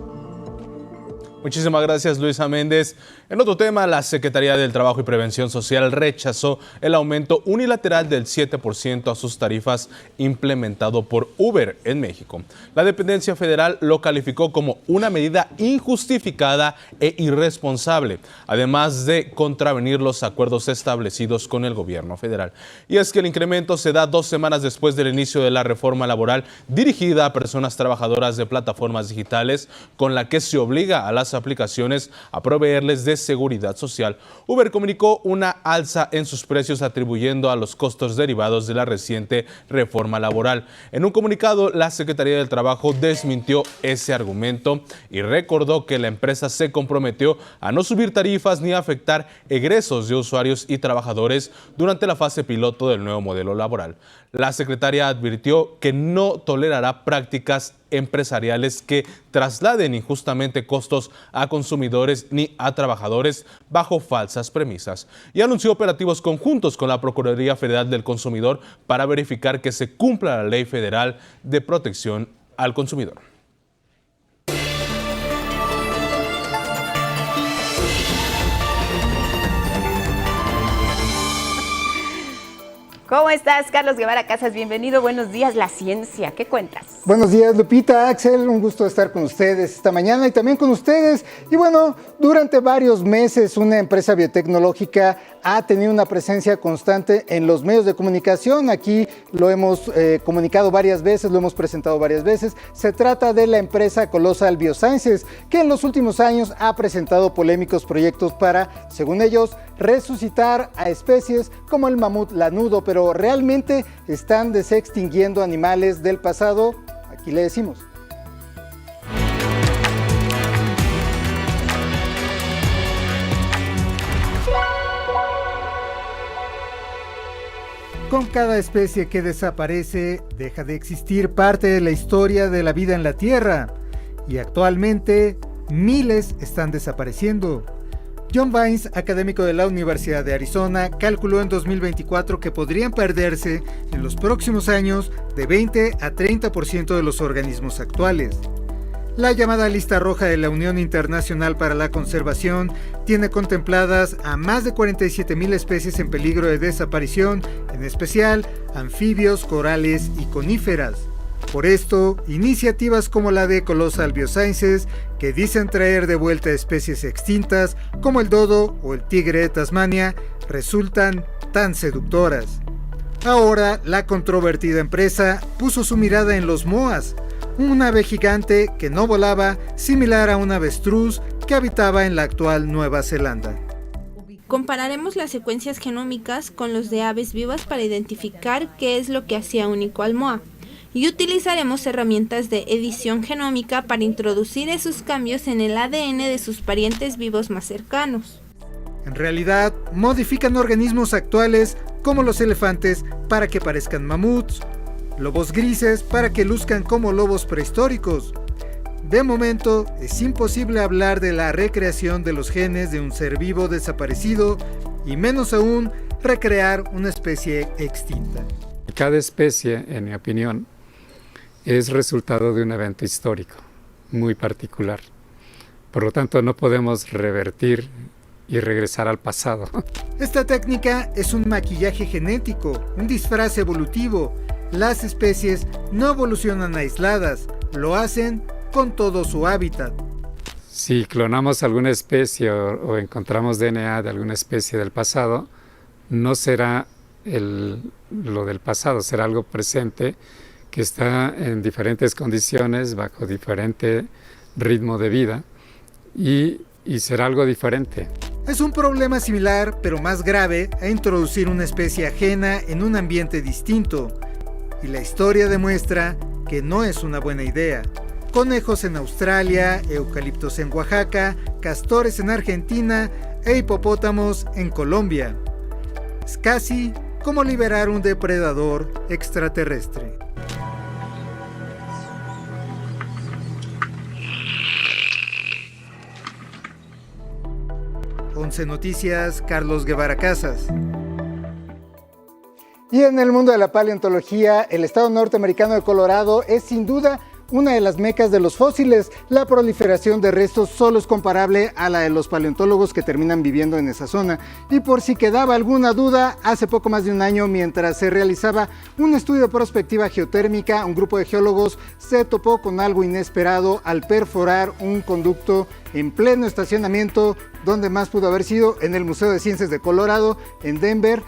Muchísimas gracias, Luisa Méndez. En otro tema, la Secretaría del Trabajo y Prevención Social rechazó el aumento unilateral del 7% a sus tarifas implementado por Uber en México. La dependencia federal lo calificó como una medida injustificada e irresponsable, además de contravenir los acuerdos establecidos con el gobierno federal. Y es que el incremento se da 2 semanas después del inicio de la reforma laboral dirigida a personas trabajadoras de plataformas digitales, con la que se obliga a las aplicaciones a proveerles de seguridad social. Uber comunicó una alza en sus precios atribuyendo a los costos derivados de la reciente reforma laboral. En un comunicado, la Secretaría del Trabajo desmintió ese argumento y recordó que la empresa se comprometió a no subir tarifas ni afectar egresos de usuarios y trabajadores durante la fase piloto del nuevo modelo laboral. La secretaria advirtió que no tolerará prácticas empresariales que trasladen injustamente costos a consumidores ni a trabajadores bajo falsas premisas, y anunció operativos conjuntos con la Procuraduría Federal del Consumidor para verificar que se cumpla la Ley Federal de Protección al Consumidor. ¿Cómo estás, Carlos Guevara Casas? Bienvenido, buenos días. La ciencia, ¿qué cuentas? Buenos días, Lupita, Axel, un gusto estar con ustedes esta mañana y también con ustedes. Y bueno, durante varios meses una empresa biotecnológica ha tenido una presencia constante en los medios de comunicación. Aquí lo hemos comunicado varias veces, lo hemos presentado varias veces. Se trata de la empresa Colossal Biosciences, que en los últimos años ha presentado polémicos proyectos para, según ellos, resucitar a especies como el mamut lanudo, pero realmente están desextinguiendo animales del pasado. Aquí le decimos. Con cada especie que desaparece, deja de existir parte de la historia de la vida en la Tierra. Y actualmente, miles están desapareciendo. John Vines, académico de la Universidad de Arizona, calculó en 2024 que podrían perderse en los próximos años de 20 a 30% de los organismos actuales. La llamada lista roja de la Unión Internacional para la Conservación tiene contempladas a más de 47,000 especies en peligro de desaparición, en especial anfibios, corales y coníferas. Por esto, iniciativas como la de Colossal Biosciences, que dicen traer de vuelta especies extintas como el dodo o el tigre de Tasmania, resultan tan seductoras. Ahora, la controvertida empresa puso su mirada en los moas, un ave gigante que no volaba, similar a un avestruz que habitaba en la actual Nueva Zelanda. Compararemos las secuencias genómicas con los de aves vivas para identificar qué es lo que hacía único al moa, y utilizaremos herramientas de edición genómica para introducir esos cambios en el ADN de sus parientes vivos más cercanos. En realidad, modifican organismos actuales como los elefantes para que parezcan mamuts, lobos grises para que luzcan como lobos prehistóricos. De momento, es imposible hablar de la recreación de los genes de un ser vivo desaparecido y menos aún recrear una especie extinta. Cada especie, en mi opinión, es resultado de un evento histórico muy particular. Por lo tanto, no podemos revertir y regresar al pasado. Esta técnica es un maquillaje genético, un disfraz evolutivo. Las especies no evolucionan aisladas, lo hacen con todo su hábitat. Si clonamos alguna especie o encontramos DNA de alguna especie del pasado, no será lo del pasado, será algo presente que está en diferentes condiciones, bajo diferente ritmo de vida y será algo diferente. Es un problema similar, pero más grave, a introducir una especie ajena en un ambiente distinto. Y la historia demuestra que no es una buena idea. Conejos en Australia, eucaliptos en Oaxaca, castores en Argentina e hipopótamos en Colombia. Es casi como liberar un depredador extraterrestre. 11 Noticias, Carlos Guevara Casas. Y en el mundo de la paleontología, el estado norteamericano de Colorado es sin duda una de las mecas de los fósiles. La proliferación de restos solo es comparable a la de los paleontólogos que terminan viviendo en esa zona. Y por si quedaba alguna duda, hace poco más de un año, mientras se realizaba un estudio de prospectiva geotérmica, un grupo de geólogos se topó con algo inesperado al perforar un conducto en pleno estacionamiento, donde más pudo haber sido en el Museo de Ciencias de Colorado, en Denver,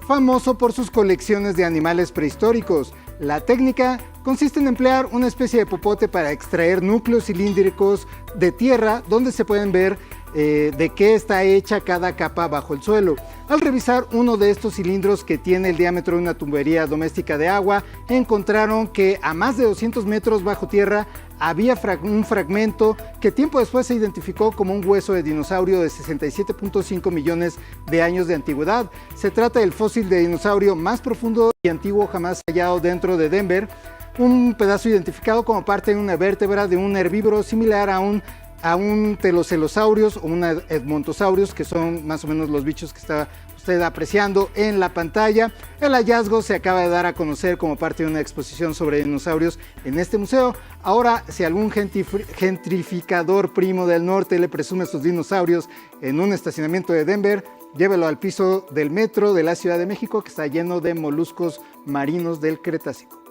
famoso por sus colecciones de animales prehistóricos. La técnica consiste en emplear una especie de popote para extraer núcleos cilíndricos de tierra donde se pueden ver de qué está hecha cada capa bajo el suelo. Al revisar uno de estos cilindros que tiene el diámetro de una tubería doméstica de agua, encontraron que a más de 200 metros bajo tierra había un fragmento que tiempo después se identificó como un hueso de dinosaurio de 67.5 millones de años de antigüedad. Se trata del fósil de dinosaurio más profundo y antiguo jamás hallado dentro de Denver, un pedazo identificado como parte de una vértebra de un herbívoro similar a un telocelosaurios o un edmontosaurios, que son más o menos los bichos que está usted apreciando en la pantalla. El hallazgo se acaba de dar a conocer como parte de una exposición sobre dinosaurios en este museo. Ahora, si algún gentrificador primo del norte le presume sus dinosaurios en un estacionamiento de Denver, llévelo al piso del metro de la Ciudad de México, que está lleno de moluscos marinos del Cretácico.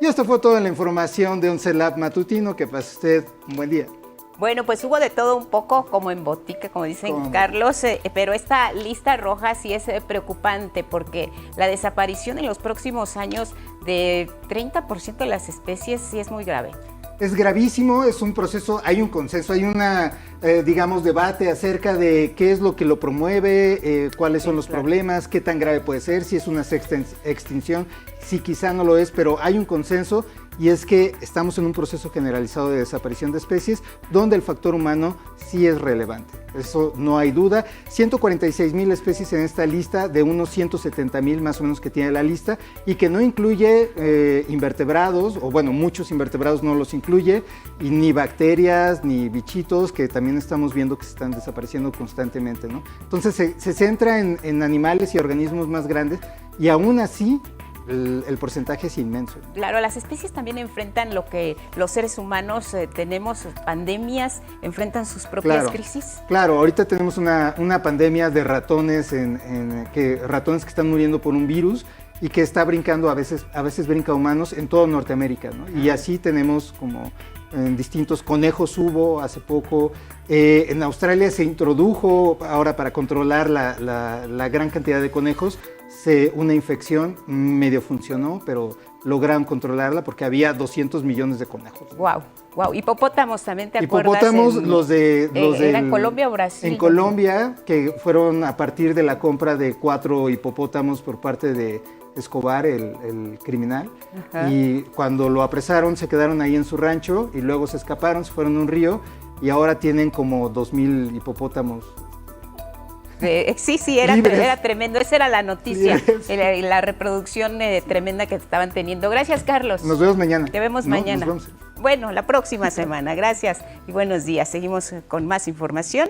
Y esto fue toda la información de 11 Lab Matutino. Que pase usted un buen día. Bueno, pues hubo de todo un poco, como en botica, como dicen Carlos, pero esta lista roja sí es preocupante porque la desaparición en los próximos años de 30% de las especies sí es muy grave. Es gravísimo, es un proceso, hay un consenso, hay una, debate acerca de qué es lo que lo promueve, cuáles son los problemas, qué tan grave puede ser, si es una extinción, si quizá no lo es, pero hay un consenso y es que estamos en un proceso generalizado de desaparición de especies donde el factor humano sí es relevante. Eso no hay duda. 146,000 especies en esta lista de unos 170,000 más o menos que tiene la lista y que no incluye invertebrados, o bueno, muchos invertebrados no los incluye, y ni bacterias, ni bichitos que también estamos viendo que se están desapareciendo constantemente, ¿no? Entonces se centra en animales y organismos más grandes y aún así el porcentaje es inmenso. Claro, las especies también enfrentan lo que los seres humanos tenemos, pandemias, enfrentan sus propias crisis. Claro, ahorita tenemos una pandemia de ratones, ratones que están muriendo por un virus y que está brincando, a veces brinca humanos en toda Norteamérica, ¿no? Y así tenemos como en distintos conejos hubo hace poco. En Australia se introdujo ahora para controlar la gran cantidad de conejos, una infección medio funcionó, pero lograron controlarla porque había 200 millones de conejos. Wow. Hipopótamos también, ¿te acuerdas? Hipopótamos, los de ¿era en Colombia o Brasil? En Colombia, que fueron a partir de la compra de 4 hipopótamos por parte de Escobar, el criminal. Ajá. Y cuando lo apresaron se quedaron ahí en su rancho y luego se escaparon, se fueron a un río y ahora tienen como 2,000 hipopótamos. Sí, era tremendo. Esa era la noticia, la reproducción tremenda que estaban teniendo. Gracias, Carlos. Nos vemos mañana. Te vemos mañana. Bueno, la próxima semana. Gracias y buenos días. Seguimos con más información.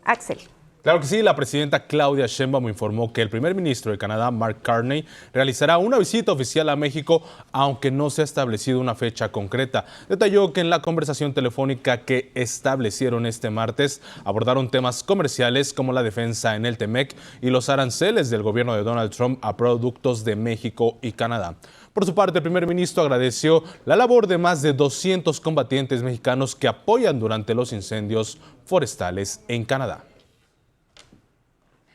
Axel. Claro que sí, la presidenta Claudia Sheinbaum informó que el primer ministro de Canadá, Mark Carney, realizará una visita oficial a México, aunque no se ha establecido una fecha concreta. Detalló que en la conversación telefónica que establecieron este martes, abordaron temas comerciales como la defensa en el TEMEC y los aranceles del gobierno de Donald Trump a productos de México y Canadá. Por su parte, el primer ministro agradeció la labor de más de 200 combatientes mexicanos que apoyan durante los incendios forestales en Canadá.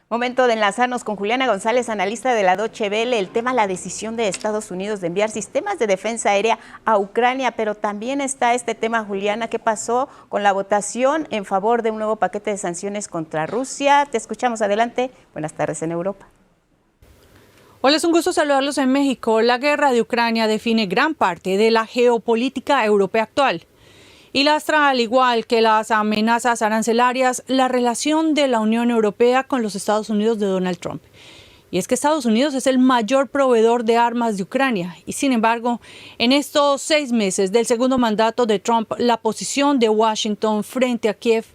Momento de enlazarnos con Juliana González, analista de la Deutsche Welle. El tema, la decisión de Estados Unidos de enviar sistemas de defensa aérea a Ucrania, pero también está este tema, Juliana, ¿qué pasó con la votación en favor de un nuevo paquete de sanciones contra Rusia? Te escuchamos, adelante. Buenas tardes en Europa. Hola, es un gusto saludarlos en México. La guerra de Ucrania define gran parte de la geopolítica europea actual y lastra, al igual que las amenazas arancelarias, la relación de la Unión Europea con los Estados Unidos de Donald Trump. Y es que Estados Unidos es el mayor proveedor de armas de Ucrania. Y sin embargo, en estos 6 meses del segundo mandato de Trump, la posición de Washington frente a Kiev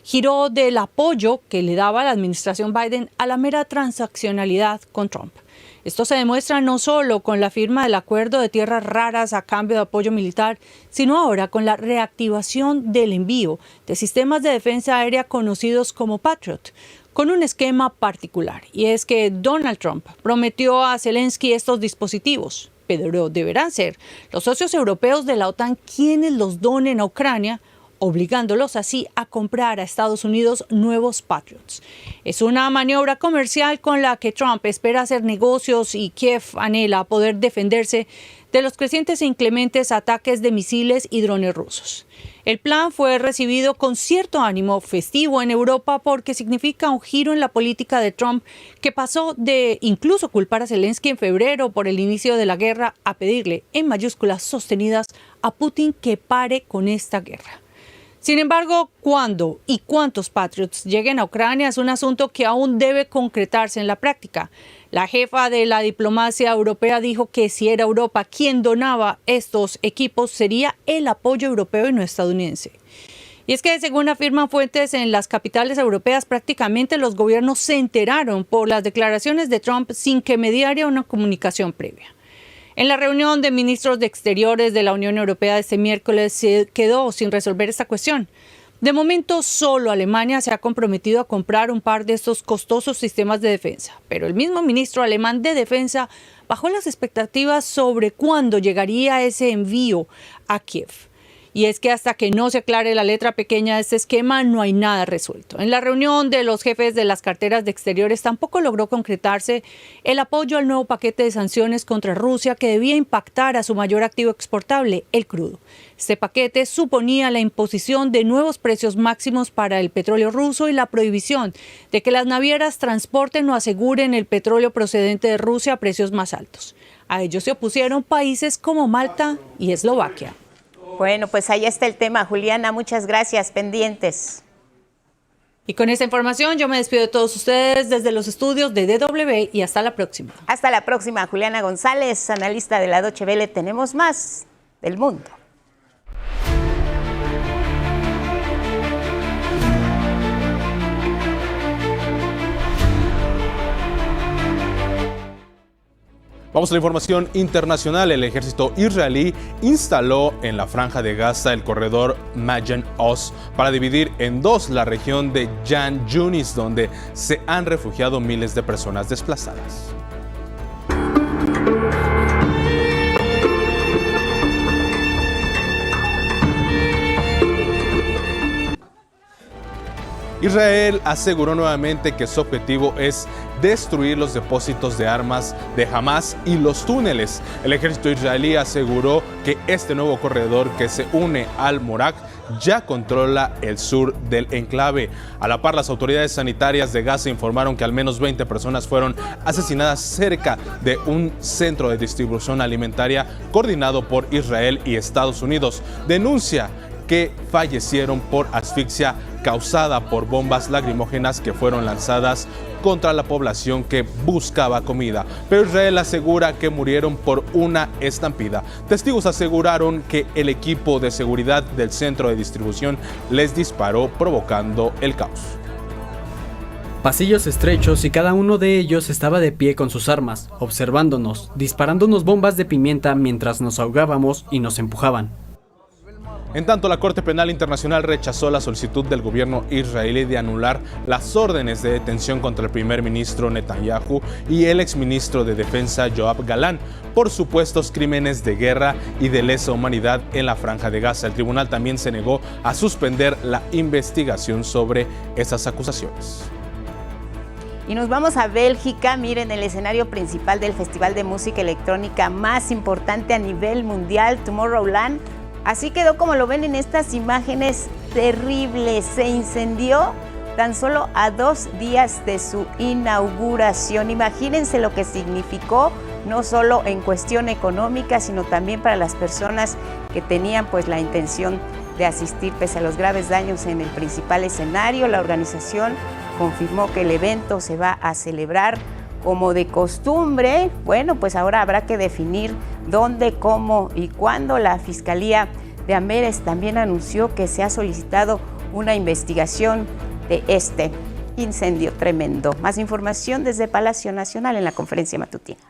giró del apoyo que le daba la administración Biden a la mera transaccionalidad con Trump. Esto se demuestra no solo con la firma del acuerdo de tierras raras a cambio de apoyo militar, sino ahora con la reactivación del envío de sistemas de defensa aérea conocidos como Patriot, con un esquema particular. Y es que Donald Trump prometió a Zelensky estos dispositivos, pero deberán ser los socios europeos de la OTAN quienes los donen a Ucrania, obligándolos así a comprar a Estados Unidos nuevos Patriots. Es una maniobra comercial con la que Trump espera hacer negocios y Kiev anhela poder defenderse de los crecientes e inclementes ataques de misiles y drones rusos. El plan fue recibido con cierto ánimo festivo en Europa porque significa un giro en la política de Trump que pasó de incluso culpar a Zelensky en febrero por el inicio de la guerra a pedirle, en mayúsculas sostenidas, a Putin que pare con esta guerra. Sin embargo, cuándo y cuántos Patriots lleguen a Ucrania es un asunto que aún debe concretarse en la práctica. La jefa de la diplomacia europea dijo que si era Europa quien donaba estos equipos, sería el apoyo europeo y no estadounidense. Y es que, según afirman fuentes en las capitales europeas, prácticamente los gobiernos se enteraron por las declaraciones de Trump sin que mediara una comunicación previa. En la reunión de ministros de Exteriores de la Unión Europea de este miércoles se quedó sin resolver esta cuestión. De momento, solo Alemania se ha comprometido a comprar un par de estos costosos sistemas de defensa, pero el mismo ministro alemán de Defensa bajó las expectativas sobre cuándo llegaría ese envío a Kiev. Y es que hasta que no se aclare la letra pequeña de este esquema, no hay nada resuelto. En la reunión de los jefes de las carteras de exteriores tampoco logró concretarse el apoyo al nuevo paquete de sanciones contra Rusia que debía impactar a su mayor activo exportable, el crudo. Este paquete suponía la imposición de nuevos precios máximos para el petróleo ruso y la prohibición de que las navieras transporten o aseguren el petróleo procedente de Rusia a precios más altos. A ello se opusieron países como Malta y Eslovaquia. Bueno, pues ahí está el tema, Juliana. Muchas gracias, pendientes. Y con esta información yo me despido de todos ustedes desde los estudios de DW y hasta la próxima. Hasta la próxima, Juliana González, analista de la Deutsche Welle. Tenemos más del mundo. Vamos a la información internacional. El ejército israelí instaló en la franja de Gaza el corredor Magen Oz para dividir en dos la región de Jan Yunis, donde se han refugiado miles de personas desplazadas. Israel aseguró nuevamente que su objetivo es destruir los depósitos de armas de Hamas y los túneles. El ejército israelí aseguró que este nuevo corredor que se une al Morak ya controla el sur del enclave. A la par, las autoridades sanitarias de Gaza informaron que al menos 20 personas fueron asesinadas cerca de un centro de distribución alimentaria coordinado por Israel y Estados Unidos. Denuncia que fallecieron por asfixia causada por bombas lacrimógenas que fueron lanzadas contra la población que buscaba comida. Pero Israel asegura que murieron por una estampida. Testigos aseguraron que el equipo de seguridad del centro de distribución les disparó, provocando el caos. Pasillos estrechos y cada uno de ellos estaba de pie con sus armas, observándonos, disparándonos bombas de pimienta mientras nos ahogábamos y nos empujaban. En tanto, la Corte Penal Internacional rechazó la solicitud del gobierno israelí de anular las órdenes de detención contra el primer ministro Netanyahu y el exministro de Defensa Yoav Galán por supuestos crímenes de guerra y de lesa humanidad en la Franja de Gaza. El tribunal también se negó a suspender la investigación sobre esas acusaciones. Y nos vamos a Bélgica. Miren, el escenario principal del festival de música electrónica más importante a nivel mundial, Tomorrowland. Así quedó como lo ven en estas imágenes terribles. Se incendió tan solo a 2 días de su inauguración. Imagínense lo que significó, no solo en cuestión económica, sino también para las personas que tenían pues la intención de asistir. Pese a los graves daños en el principal escenario, la organización confirmó que el evento se va a celebrar como de costumbre. Bueno, pues ahora habrá que definir dónde, cómo y cuándo. La Fiscalía de Amberes también anunció que se ha solicitado una investigación de este incendio tremendo. Más información desde Palacio Nacional en la conferencia matutina.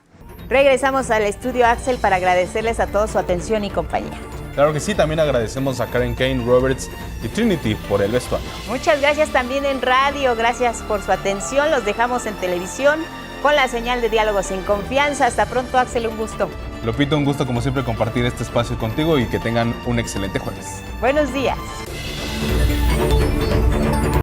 Regresamos al estudio, Axel, para agradecerles a todos su atención y compañía. Claro que sí, también agradecemos a Karen Kane, Roberts y Trinity por el vestuario. Muchas gracias también en radio, gracias por su atención. Los dejamos en televisión con la señal de Diálogos en Confianza. Hasta pronto, Axel, un gusto. Lupita, un gusto como siempre compartir este espacio contigo y que tengan un excelente jueves. Buenos días.